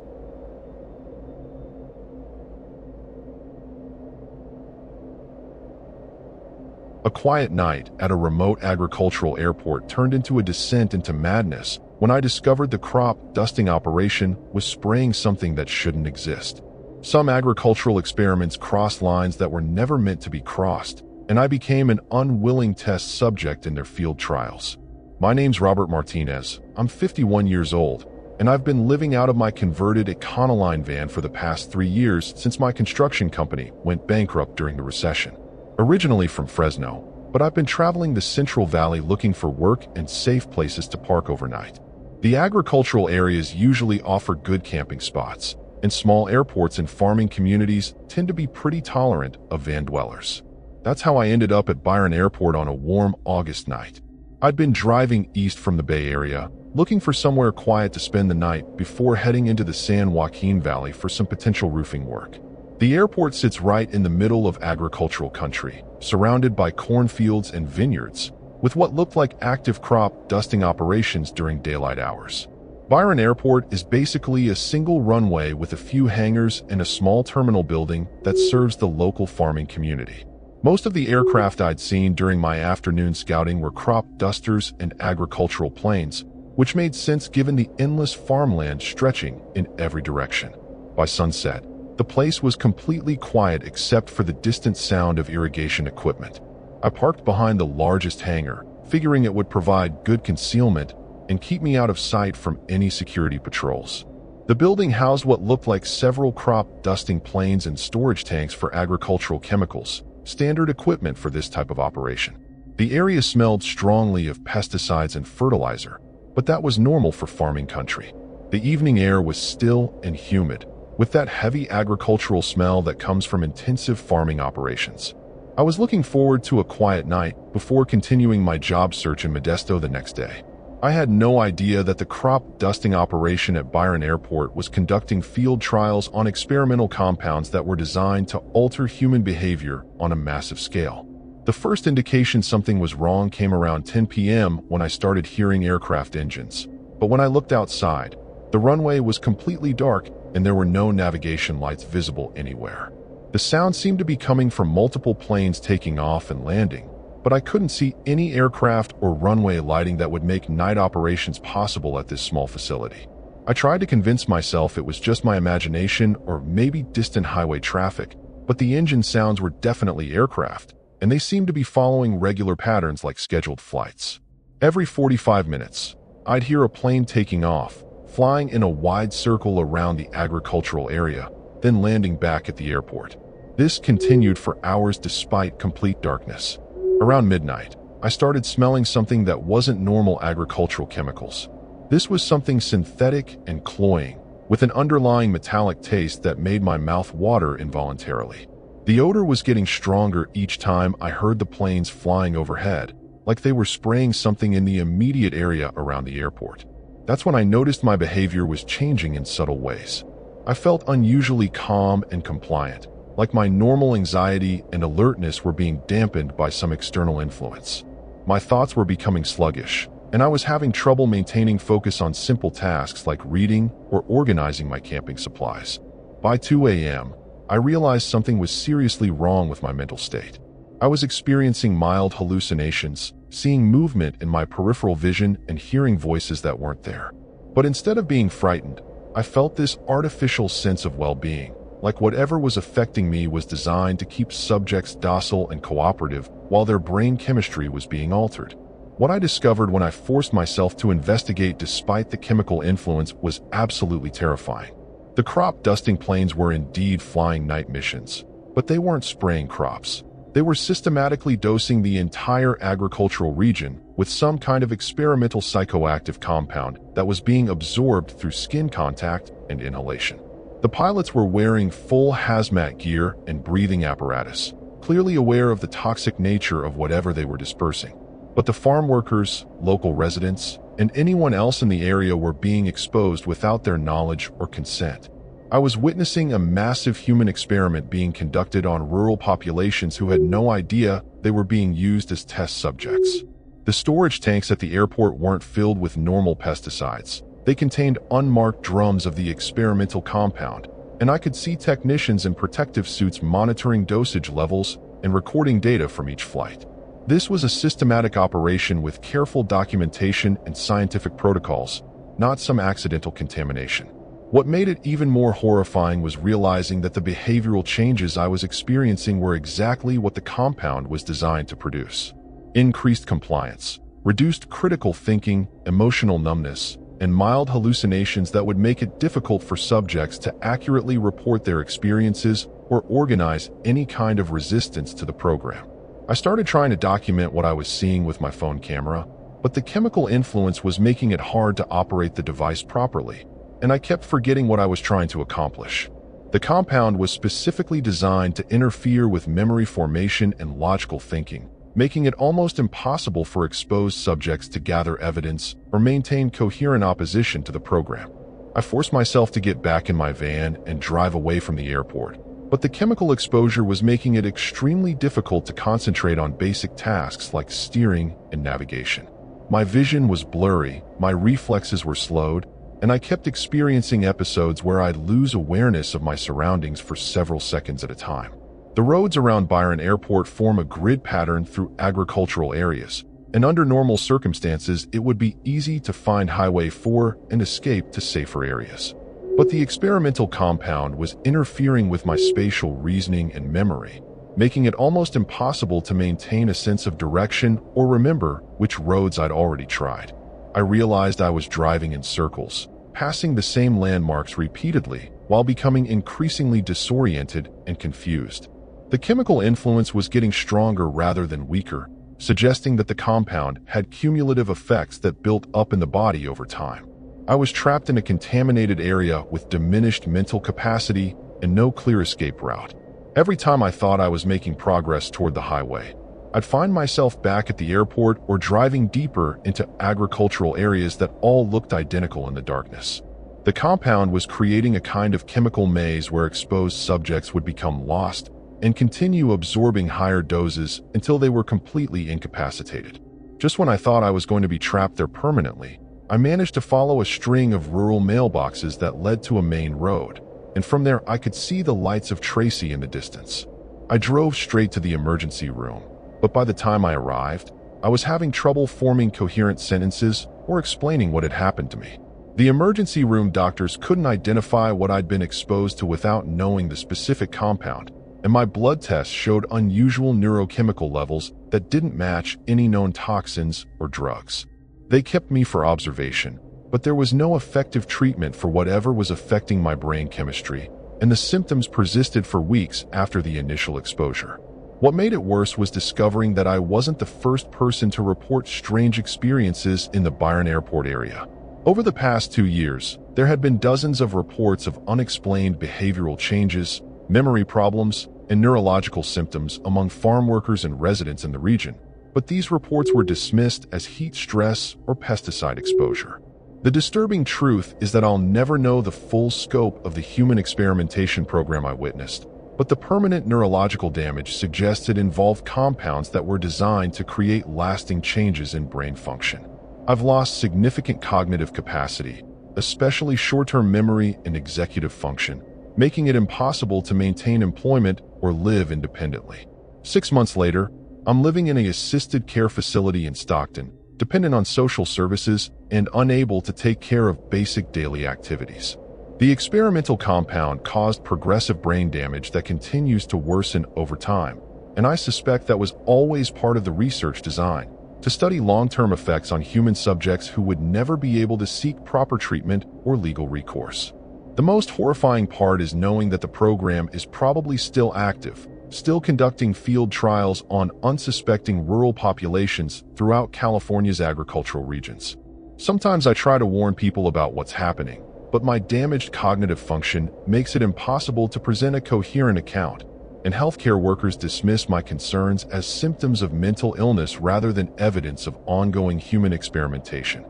A quiet night at a remote agricultural airport turned into a descent into madness when I discovered the crop dusting operation was spraying something that shouldn't exist. Some agricultural experiments crossed lines that were never meant to be crossed, and I became an unwilling test subject in their field trials. My name's Robert Martinez. I'm 51 years old, and I've been living out of my converted Econoline van for the past 3 years since my construction company went bankrupt during the recession. Originally from Fresno, but I've been traveling the Central Valley looking for work and safe places to park overnight. The agricultural areas usually offer good camping spots, and small airports and farming communities tend to be pretty tolerant of van dwellers. That's how I ended up at Byron Airport on a warm August night. I'd been driving east from the Bay Area, looking for somewhere quiet to spend the night before heading into the San Joaquin Valley for some potential roofing work. The airport sits right in the middle of agricultural country, surrounded by cornfields and vineyards, with what looked like active crop dusting operations during daylight hours. Byron Airport is basically a single runway with a few hangars and a small terminal building that serves the local farming community. Most of the aircraft I'd seen during my afternoon scouting were crop dusters and agricultural planes, which made sense given the endless farmland stretching in every direction. By sunset, the place was completely quiet except for the distant sound of irrigation equipment. I parked behind the largest hangar, figuring it would provide good concealment and keep me out of sight from any security patrols. The building housed what looked like several crop dusting planes and storage tanks for agricultural chemicals, standard equipment for this type of operation. The area smelled strongly of pesticides and fertilizer, but that was normal for farming country. The evening air was still and humid, with that heavy agricultural smell that comes from intensive farming operations. I was looking forward to a quiet night before continuing my job search in Modesto the next day. I had no idea that the crop dusting operation at Byron Airport was conducting field trials on experimental compounds that were designed to alter human behavior on a massive scale. The first indication something was wrong came around 10 p.m. when I started hearing aircraft engines. But when I looked outside, the runway was completely dark and there were no navigation lights visible anywhere. The sound seemed to be coming from multiple planes taking off and landing, but I couldn't see any aircraft or runway lighting that would make night operations possible at this small facility. I tried to convince myself it was just my imagination or maybe distant highway traffic, but the engine sounds were definitely aircraft, and they seemed to be following regular patterns like scheduled flights. Every 45 minutes, I'd hear a plane taking off, flying in a wide circle around the agricultural area, then landing back at the airport. This continued for hours despite complete darkness. Around midnight, I started smelling something that wasn't normal agricultural chemicals. This was something synthetic and cloying, with an underlying metallic taste that made my mouth water involuntarily. The odor was getting stronger each time I heard the planes flying overhead, like they were spraying something in the immediate area around the airport. That's when I noticed my behavior was changing in subtle ways. I felt unusually calm and compliant, like my normal anxiety and alertness were being dampened by some external influence. My thoughts were becoming sluggish, and I was having trouble maintaining focus on simple tasks like reading or organizing my camping supplies. By 2 a.m., I realized something was seriously wrong with my mental state. I was experiencing mild hallucinations, seeing movement in my peripheral vision and hearing voices that weren't there. But instead of being frightened, I felt this artificial sense of well-being, like whatever was affecting me was designed to keep subjects docile and cooperative while their brain chemistry was being altered. What I discovered when I forced myself to investigate despite the chemical influence was absolutely terrifying. The crop dusting planes were indeed flying night missions, but they weren't spraying crops. They were systematically dosing the entire agricultural region with some kind of experimental psychoactive compound that was being absorbed through skin contact and inhalation. The pilots were wearing full hazmat gear and breathing apparatus, clearly aware of the toxic nature of whatever they were dispersing. But the farm workers, local residents, and anyone else in the area were being exposed without their knowledge or consent. I was witnessing a massive human experiment being conducted on rural populations who had no idea they were being used as test subjects. The storage tanks at the airport weren't filled with normal pesticides. They contained unmarked drums of the experimental compound, and I could see technicians in protective suits monitoring dosage levels and recording data from each flight. This was a systematic operation with careful documentation and scientific protocols, not some accidental contamination. What made it even more horrifying was realizing that the behavioral changes I was experiencing were exactly what the compound was designed to produce. Increased compliance, reduced critical thinking, emotional numbness, and mild hallucinations that would make it difficult for subjects to accurately report their experiences or organize any kind of resistance to the program. I started trying to document what I was seeing with my phone camera, but the chemical influence was making it hard to operate the device properly, and I kept forgetting what I was trying to accomplish. The compound was specifically designed to interfere with memory formation and logical thinking, making it almost impossible for exposed subjects to gather evidence or maintain coherent opposition to the program. I forced myself to get back in my van and drive away from the airport, but the chemical exposure was making it extremely difficult to concentrate on basic tasks like steering and navigation. My vision was blurry, my reflexes were slowed, and I kept experiencing episodes where I'd lose awareness of my surroundings for several seconds at a time. The roads around Byron Airport form a grid pattern through agricultural areas, and under normal circumstances it would be easy to find Highway 4 and escape to safer areas. But the experimental compound was interfering with my spatial reasoning and memory, making it almost impossible to maintain a sense of direction or remember which roads I'd already tried. I realized I was driving in circles, passing the same landmarks repeatedly while becoming increasingly disoriented and confused. The chemical influence was getting stronger rather than weaker, suggesting that the compound had cumulative effects that built up in the body over time. I was trapped in a contaminated area with diminished mental capacity and no clear escape route. Every time I thought I was making progress toward the highway, I'd find myself back at the airport or driving deeper into agricultural areas that all looked identical in the darkness. The compound was creating a kind of chemical maze where exposed subjects would become lost, and continue absorbing higher doses until they were completely incapacitated. Just when I thought I was going to be trapped there permanently, I managed to follow a string of rural mailboxes that led to a main road, and from there I could see the lights of Tracy in the distance. I drove straight to the emergency room, but by the time I arrived, I was having trouble forming coherent sentences or explaining what had happened to me. The emergency room doctors couldn't identify what I'd been exposed to without knowing the specific compound, and my blood tests showed unusual neurochemical levels that didn't match any known toxins or drugs. They kept me for observation, but there was no effective treatment for whatever was affecting my brain chemistry, and the symptoms persisted for weeks after the initial exposure. What made it worse was discovering that I wasn't the first person to report strange experiences in the Byron Airport area. Over the past 2 years, there had been dozens of reports of unexplained behavioral changes, memory problems, and neurological symptoms among farm workers and residents in the region, but these reports were dismissed as heat stress or pesticide exposure. The disturbing truth is that I'll never know the full scope of the human experimentation program I witnessed, but the permanent neurological damage suggests it involved compounds that were designed to create lasting changes in brain function. I've lost significant cognitive capacity, especially short-term memory and executive function, making it impossible to maintain employment or live independently. 6 months later, I'm living in an assisted care facility in Stockton, dependent on social services and unable to take care of basic daily activities. The experimental compound caused progressive brain damage that continues to worsen over time, and I suspect that was always part of the research design, to study long-term effects on human subjects who would never be able to seek proper treatment or legal recourse. The most horrifying part is knowing that the program is probably still active, still conducting field trials on unsuspecting rural populations throughout California's agricultural regions. Sometimes I try to warn people about what's happening, but my damaged cognitive function makes it impossible to present a coherent account, and healthcare workers dismiss my concerns as symptoms of mental illness rather than evidence of ongoing human experimentation.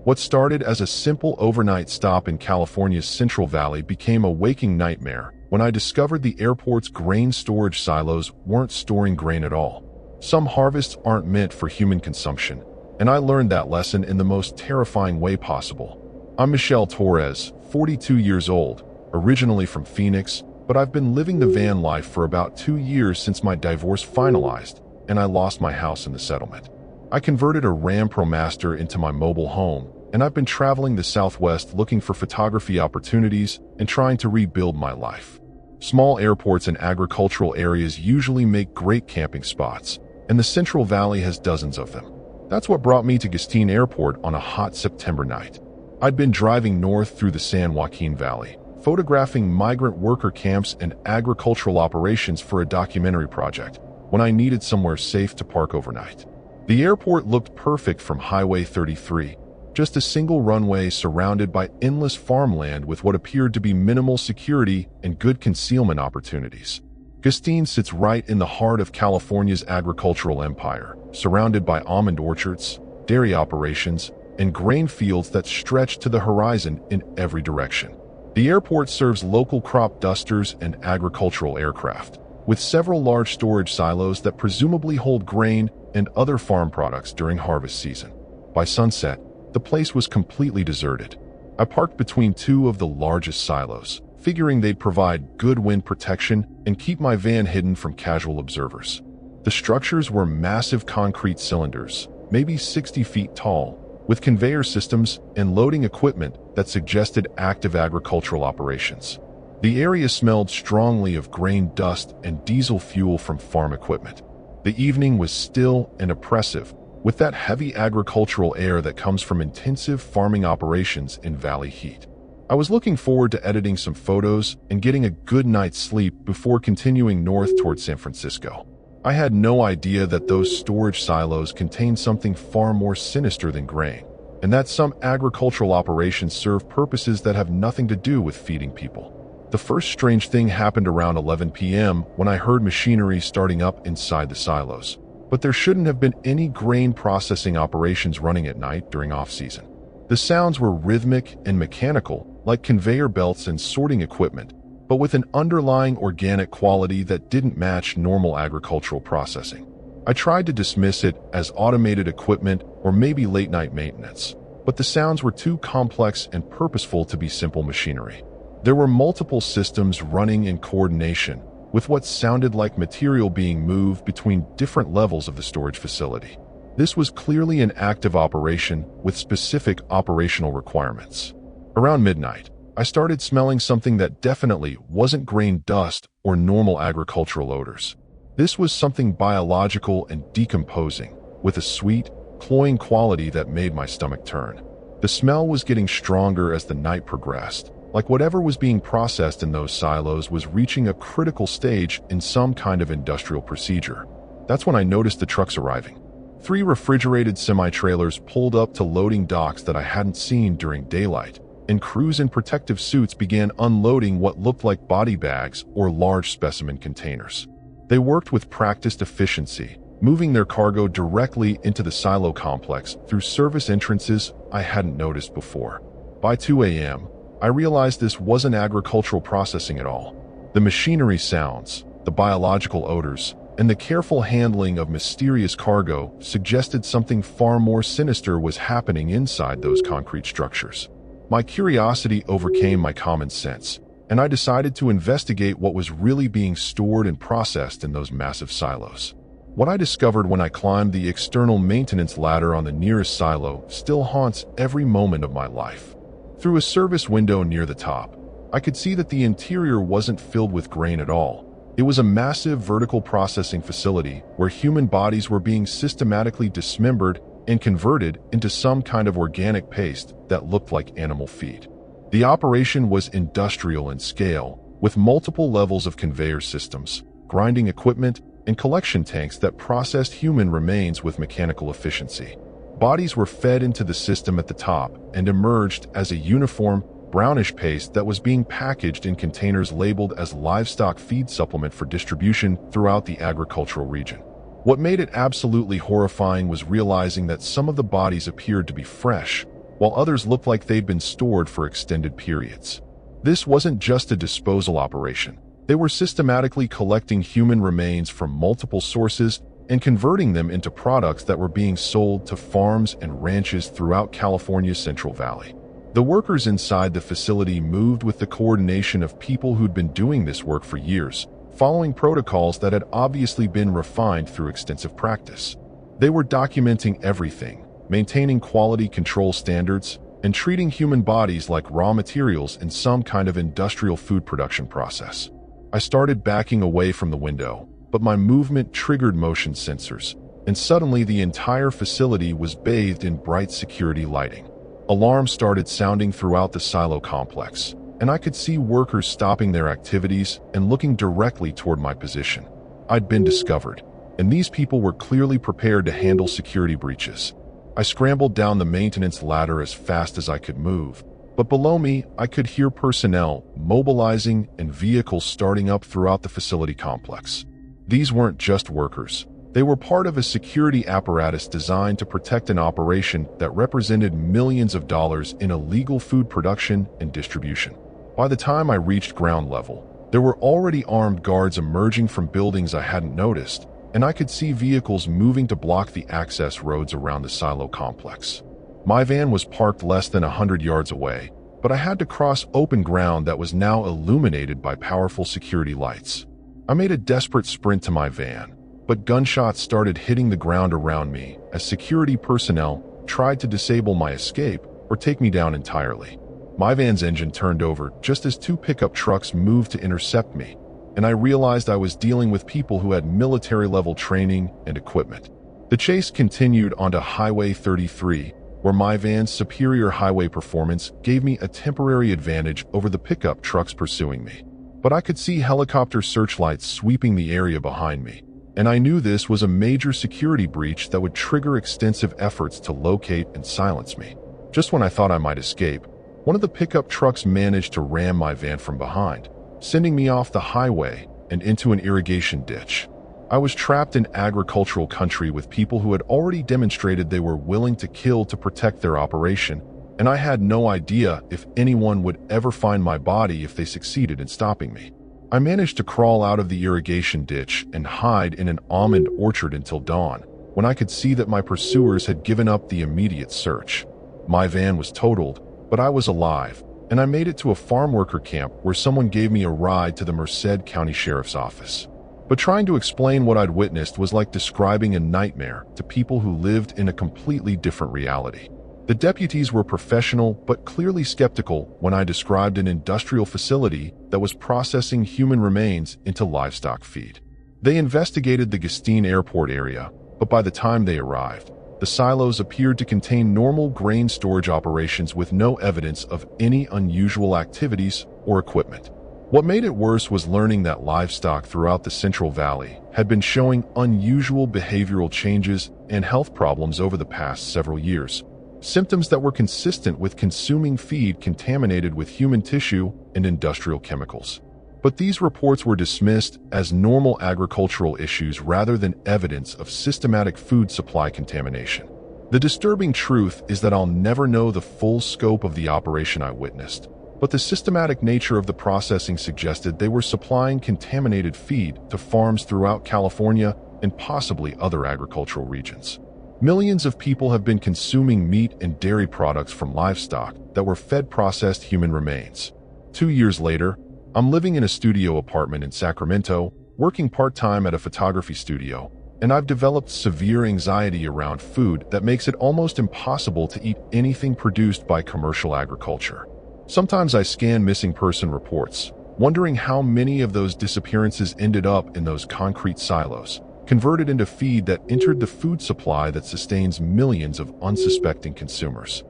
What started as a simple overnight stop in California's Central Valley became a waking nightmare when I discovered the airport's grain storage silos weren't storing grain at all. Some harvests aren't meant for human consumption, and I learned that lesson in the most terrifying way possible. I'm Michelle Torres, 42 years old, originally from Phoenix, but I've been living the van life for about 2 years since my divorce finalized and I lost my house in the settlement. I converted a Ram ProMaster into my mobile home, and I've been traveling the Southwest looking for photography opportunities and trying to rebuild my life. Small airports and agricultural areas usually make great camping spots, and the Central Valley has dozens of them. That's what brought me to Gustine Airport on a hot September night. I'd been driving north through the San Joaquin Valley, photographing migrant worker camps and agricultural operations for a documentary project, when I needed somewhere safe to park overnight. The airport looked perfect from Highway 33, just a single runway surrounded by endless farmland with what appeared to be minimal security and good concealment opportunities. Gustine sits right in the heart of California's agricultural empire, surrounded by almond orchards, dairy operations, and grain fields that stretch to the horizon in every direction. The airport serves local crop dusters and agricultural aircraft, with several large storage silos that presumably hold grain and other farm products during harvest season. By sunset, the place was completely deserted. I parked between two of the largest silos, figuring they'd provide good wind protection and keep my van hidden from casual observers. The structures were massive concrete cylinders, maybe 60 feet tall, with conveyor systems and loading equipment that suggested active agricultural operations. The area smelled strongly of grain dust and diesel fuel from farm equipment. The evening was still and oppressive, with that heavy agricultural air that comes from intensive farming operations in valley heat. I was looking forward to editing some photos and getting a good night's sleep before continuing north toward San Francisco. I had no idea that those storage silos contained something far more sinister than grain, and that some agricultural operations serve purposes that have nothing to do with feeding people. The first strange thing happened around 11 p.m. when I heard machinery starting up inside the silos. But there shouldn't have been any grain processing operations running at night during off-season. The sounds were rhythmic and mechanical, like conveyor belts and sorting equipment, but with an underlying organic quality that didn't match normal agricultural processing. I tried to dismiss it as automated equipment or maybe late-night maintenance, but the sounds were too complex and purposeful to be simple machinery. There were multiple systems running in coordination, with what sounded like material being moved between different levels of the storage facility. This was clearly an active operation with specific operational requirements. Around midnight, I started smelling something that definitely wasn't grain dust or normal agricultural odors. This was something biological and decomposing, with a sweet, cloying quality that made my stomach turn. The smell was getting stronger as the night progressed, like whatever was being processed in those silos was reaching a critical stage in some kind of industrial procedure. That's when I noticed the trucks arriving. 3 refrigerated semi-trailers pulled up to loading docks that I hadn't seen during daylight, and crews in protective suits began unloading what looked like body bags or large specimen containers. They worked with practiced efficiency, moving their cargo directly into the silo complex through service entrances I hadn't noticed before. By 2 a.m., I realized this wasn't agricultural processing at all. The machinery sounds, the biological odors, and the careful handling of mysterious cargo suggested something far more sinister was happening inside those concrete structures. My curiosity overcame my common sense, and I decided to investigate what was really being stored and processed in those massive silos. What I discovered when I climbed the external maintenance ladder on the nearest silo still haunts every moment of my life. Through a service window near the top, I could see that the interior wasn't filled with grain at all. It was a massive vertical processing facility where human bodies were being systematically dismembered and converted into some kind of organic paste that looked like animal feed. The operation was industrial in scale, with multiple levels of conveyor systems, grinding equipment, and collection tanks that processed human remains with mechanical efficiency. Bodies were fed into the system at the top and emerged as a uniform, brownish paste that was being packaged in containers labeled as livestock feed supplement for distribution throughout the agricultural region. What made it absolutely horrifying was realizing that some of the bodies appeared to be fresh, while others looked like they'd been stored for extended periods. This wasn't just a disposal operation. They were systematically collecting human remains from multiple sources and converting them into products that were being sold to farms and ranches throughout California's Central Valley. The workers inside the facility moved with the coordination of people who'd been doing this work for years, following protocols that had obviously been refined through extensive practice. They were documenting everything, maintaining quality control standards, and treating human bodies like raw materials in some kind of industrial food production process. I started backing away from the window, but my movement triggered motion sensors, and suddenly the entire facility was bathed in bright security lighting. Alarms started sounding throughout the silo complex, and I could see workers stopping their activities and looking directly toward my position. I'd been discovered, and these people were clearly prepared to handle security breaches. I scrambled down the maintenance ladder as fast as I could move, but below me I could hear personnel mobilizing and vehicles starting up throughout the facility complex. These weren't just workers. They were part of a security apparatus designed to protect an operation that represented millions of dollars in illegal food production and distribution. By the time I reached ground level, there were already armed guards emerging from buildings I hadn't noticed, and I could see vehicles moving to block the access roads around the silo complex. My van was parked less than 100 yards away, but I had to cross open ground that was now illuminated by powerful security lights. I made a desperate sprint to my van, but gunshots started hitting the ground around me as security personnel tried to disable my escape or take me down entirely. My van's engine turned over just as 2 pickup trucks moved to intercept me, and I realized I was dealing with people who had military-level training and equipment. The chase continued onto Highway 33, where my van's superior highway performance gave me a temporary advantage over the pickup trucks pursuing me. But I could see helicopter searchlights sweeping the area behind me, and I knew this was a major security breach that would trigger extensive efforts to locate and silence me. Just when I thought I might escape, one of the pickup trucks managed to ram my van from behind, sending me off the highway and into an irrigation ditch. I was trapped in agricultural country with people who had already demonstrated they were willing to kill to protect their operation, and I had no idea if anyone would ever find my body if they succeeded in stopping me. I managed to crawl out of the irrigation ditch and hide in an almond orchard until dawn, when I could see that my pursuers had given up the immediate search. My van was totaled, but I was alive, and I made it to a farm worker camp where someone gave me a ride to the Merced County Sheriff's Office. But trying to explain what I'd witnessed was like describing a nightmare to people who lived in a completely different reality. The deputies were professional but clearly skeptical when I described an industrial facility that was processing human remains into livestock feed. They investigated the Gustine Airport area, but by the time they arrived, the silos appeared to contain normal grain storage operations with no evidence of any unusual activities or equipment. What made it worse was learning that livestock throughout the Central Valley had been showing unusual behavioral changes and health problems over the past several years, symptoms that were consistent with consuming feed contaminated with human tissue and industrial chemicals. But these reports were dismissed as normal agricultural issues rather than evidence of systematic food supply contamination. The disturbing truth is that I'll never know the full scope of the operation I witnessed, but the systematic nature of the processing suggested they were supplying contaminated feed to farms throughout California and possibly other agricultural regions. Millions of people have been consuming meat and dairy products from livestock that were fed processed human remains. 2 years later, I'm living in a studio apartment in Sacramento, working part-time at a photography studio, and I've developed severe anxiety around food that makes it almost impossible to eat anything produced by commercial agriculture. Sometimes I scan missing person reports, wondering how many of those disappearances ended up in those concrete silos, converted into feed that entered the food supply that sustains millions of unsuspecting consumers.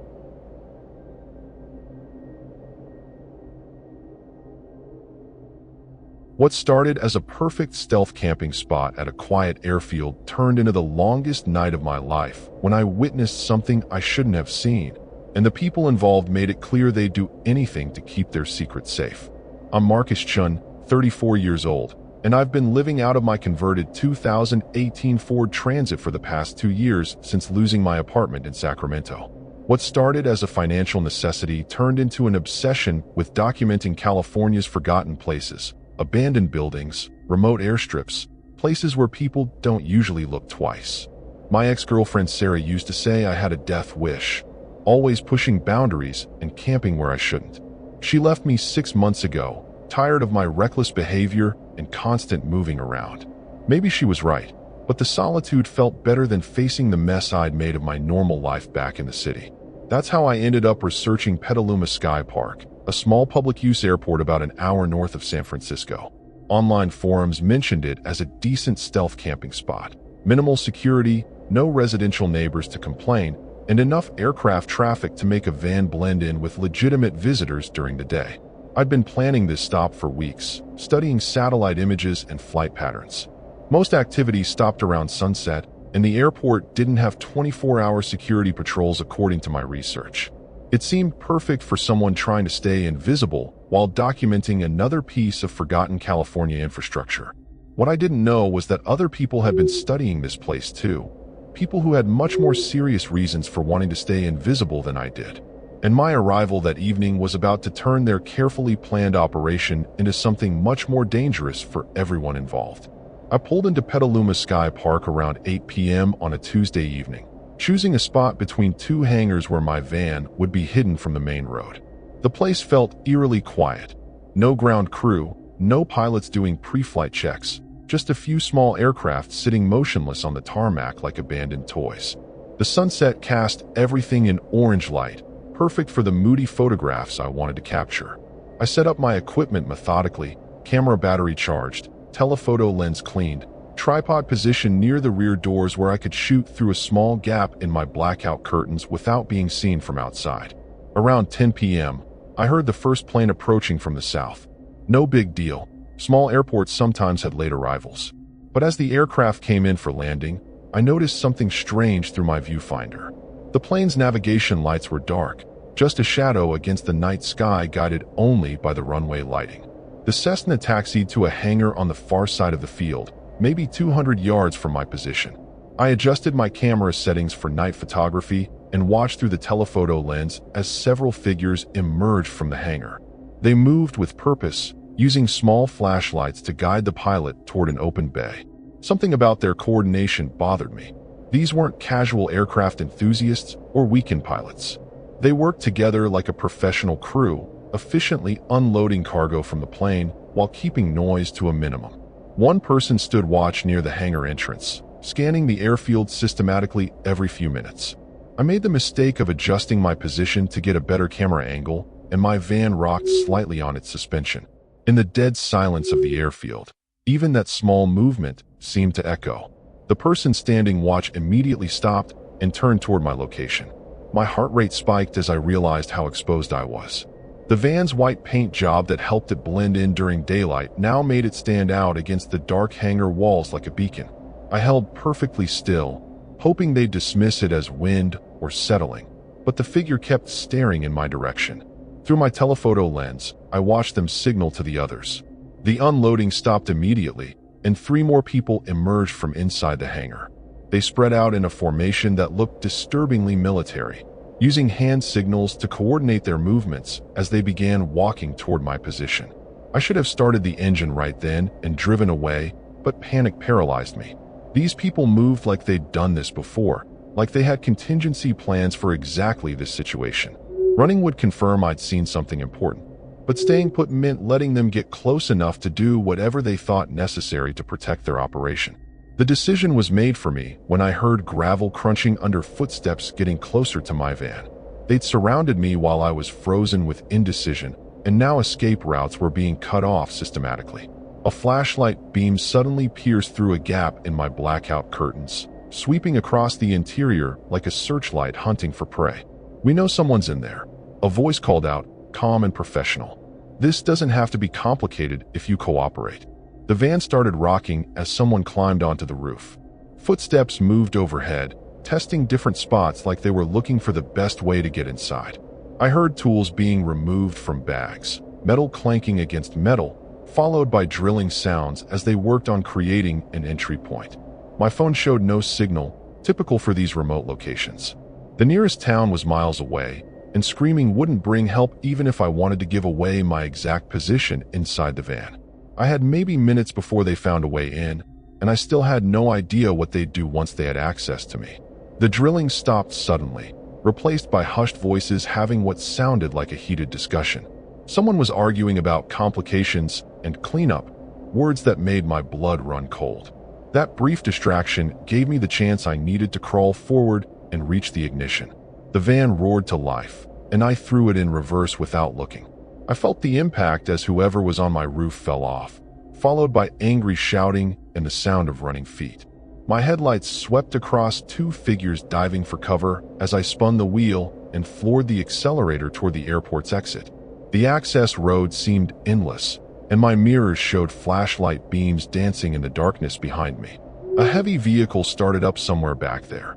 What started as a perfect stealth camping spot at a quiet airfield turned into the longest night of my life when I witnessed something I shouldn't have seen, and the people involved made it clear they'd do anything to keep their secret safe. I'm Marcus Chun, 34 years old, and I've been living out of my converted 2018 Ford Transit for the past 2 years since losing my apartment in Sacramento. What started as a financial necessity turned into an obsession with documenting California's forgotten places, abandoned buildings, remote airstrips, places where people don't usually look twice. My ex-girlfriend Sarah used to say I had a death wish, always pushing boundaries and camping where I shouldn't. She left me 6 months ago, tired of my reckless behavior and constant moving around. Maybe she was right, but the solitude felt better than facing the mess I'd made of my normal life back in the city. That's how I ended up researching Petaluma Sky Park, a small public-use airport about an hour north of San Francisco. Online forums mentioned it as a decent stealth camping spot. Minimal security, no residential neighbors to complain, and enough aircraft traffic to make a van blend in with legitimate visitors during the day. I'd been planning this stop for weeks, studying satellite images and flight patterns. Most activities stopped around sunset, and the airport didn't have 24-hour security patrols according to my research. It seemed perfect for someone trying to stay invisible while documenting another piece of forgotten California infrastructure. What I didn't know was that other people had been studying this place too. People who had much more serious reasons for wanting to stay invisible than I did. And my arrival that evening was about to turn their carefully planned operation into something much more dangerous for everyone involved. I pulled into Petaluma Sky Park around 8 p.m. on a Tuesday evening, choosing a spot between 2 hangars where my van would be hidden from the main road. The place felt eerily quiet. No ground crew, no pilots doing pre-flight checks, just a few small aircraft sitting motionless on the tarmac like abandoned toys. The sunset cast everything in orange light, perfect for the moody photographs I wanted to capture. I set up my equipment methodically, camera battery charged, telephoto lens cleaned, tripod positioned near the rear doors where I could shoot through a small gap in my blackout curtains without being seen from outside. Around 10 p.m., I heard the first plane approaching from the south. No big deal. Small airports sometimes had late arrivals. But as the aircraft came in for landing, I noticed something strange through my viewfinder. The plane's navigation lights were dark, just a shadow against the night sky guided only by the runway lighting. The Cessna taxied to a hangar on the far side of the field, maybe 200 yards from my position. I adjusted my camera settings for night photography and watched through the telephoto lens as several figures emerged from the hangar. They moved with purpose, using small flashlights to guide the pilot toward an open bay. Something about their coordination bothered me. These weren't casual aircraft enthusiasts or weekend pilots. They worked together like a professional crew, efficiently unloading cargo from the plane while keeping noise to a minimum. One person stood watch near the hangar entrance, scanning the airfield systematically every few minutes. I made the mistake of adjusting my position to get a better camera angle, and my van rocked slightly on its suspension. In the dead silence of the airfield, even that small movement seemed to echo. The person standing watch immediately stopped and turned toward my location. My heart rate spiked as I realized how exposed I was. The van's white paint job that helped it blend in during daylight now made it stand out against the dark hangar walls like a beacon. I held perfectly still, hoping they'd dismiss it as wind or settling, but the figure kept staring in my direction. Through my telephoto lens, I watched them signal to the others. The unloading stopped immediately, and 3 more people emerged from inside the hangar. They spread out in a formation that looked disturbingly military, using hand signals to coordinate their movements as they began walking toward my position. I should have started the engine right then and driven away, but panic paralyzed me. These people moved like they'd done this before, like they had contingency plans for exactly this situation. Running would confirm I'd seen something important, but staying put meant letting them get close enough to do whatever they thought necessary to protect their operation. The decision was made for me when I heard gravel crunching under footsteps getting closer to my van. They'd surrounded me while I was frozen with indecision, and now escape routes were being cut off systematically. A flashlight beam suddenly pierced through a gap in my blackout curtains, sweeping across the interior like a searchlight hunting for prey. "We know someone's in there," a voice called out, calm and professional. "This doesn't have to be complicated if you cooperate." The van started rocking as someone climbed onto the roof. Footsteps moved overhead, testing different spots like they were looking for the best way to get inside. I heard tools being removed from bags, metal clanking against metal, followed by drilling sounds as they worked on creating an entry point. My phone showed no signal, typical for these remote locations. The nearest town was miles away, and screaming wouldn't bring help even if I wanted to give away my exact position inside the van. I had maybe minutes before they found a way in, and I still had no idea what they'd do once they had access to me. The drilling stopped suddenly, replaced by hushed voices having what sounded like a heated discussion. Someone was arguing about complications and cleanup, words that made my blood run cold. That brief distraction gave me the chance I needed to crawl forward and reach the ignition. The van roared to life, and I threw it in reverse without looking. I felt the impact as whoever was on my roof fell off, followed by angry shouting and the sound of running feet. My headlights swept across 2 figures diving for cover as I spun the wheel and floored the accelerator toward the airport's exit. The access road seemed endless, and my mirrors showed flashlight beams dancing in the darkness behind me. A heavy vehicle started up somewhere back there.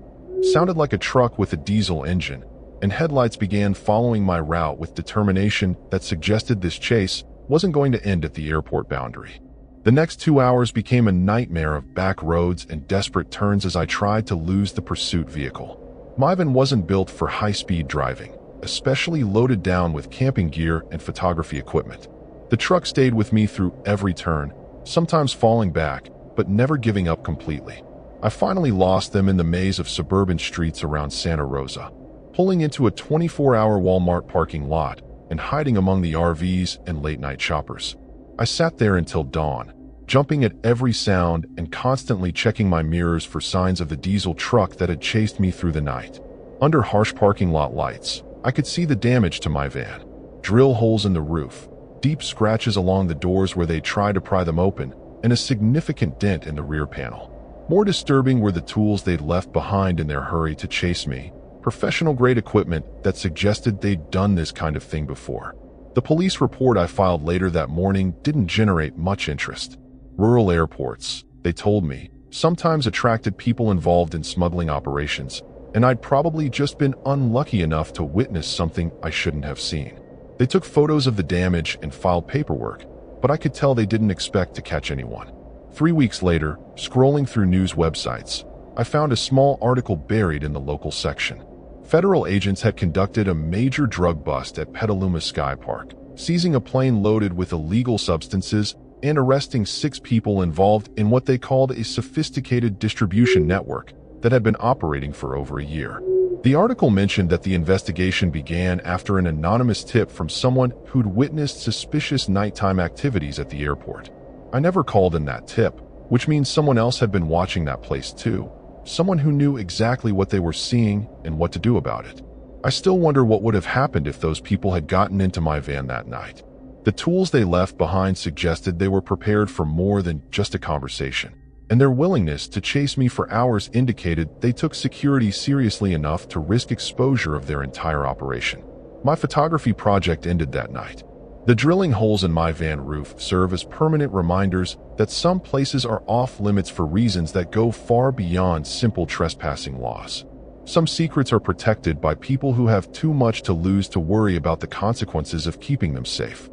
Sounded like a truck with a diesel engine, and headlights began following my route with determination that suggested this chase wasn't going to end at the airport boundary. The next 2 hours became a nightmare of back roads and desperate turns as I tried to lose the pursuit vehicle. My van wasn't built for high-speed driving, especially loaded down with camping gear and photography equipment. The truck stayed with me through every turn, sometimes falling back, but never giving up completely. I finally lost them in the maze of suburban streets around Santa Rosa, pulling into a 24-hour Walmart parking lot and hiding among the RVs and late-night shoppers. I sat there until dawn, jumping at every sound and constantly checking my mirrors for signs of the diesel truck that had chased me through the night. Under harsh parking lot lights, I could see the damage to my van. Drill holes in the roof, deep scratches along the doors where they tried to pry them open, and a significant dent in the rear panel. More disturbing were the tools they'd left behind in their hurry to chase me, professional-grade equipment that suggested they'd done this kind of thing before. The police report I filed later that morning didn't generate much interest. Rural airports, they told me, sometimes attracted people involved in smuggling operations, and I'd probably just been unlucky enough to witness something I shouldn't have seen. They took photos of the damage and filed paperwork, but I could tell they didn't expect to catch anyone. 3 weeks later, scrolling through news websites, I found a small article buried in the local section. Federal agents had conducted a major drug bust at Petaluma Sky Park, seizing a plane loaded with illegal substances and arresting 6 people involved in what they called a sophisticated distribution network that had been operating for over a year. The article mentioned that the investigation began after an anonymous tip from someone who'd witnessed suspicious nighttime activities at the airport. I never called in that tip, which means someone else had been watching that place too. Someone who knew exactly what they were seeing and what to do about it. I still wonder what would have happened if those people had gotten into my van that night. The tools they left behind suggested they were prepared for more than just a conversation, and their willingness to chase me for hours indicated they took security seriously enough to risk exposure of their entire operation. My photography project ended that night. The drilling holes in my van roof serve as permanent reminders that some places are off limits for reasons that go far beyond simple trespassing laws. Some secrets are protected by people who have too much to lose to worry about the consequences of keeping them safe.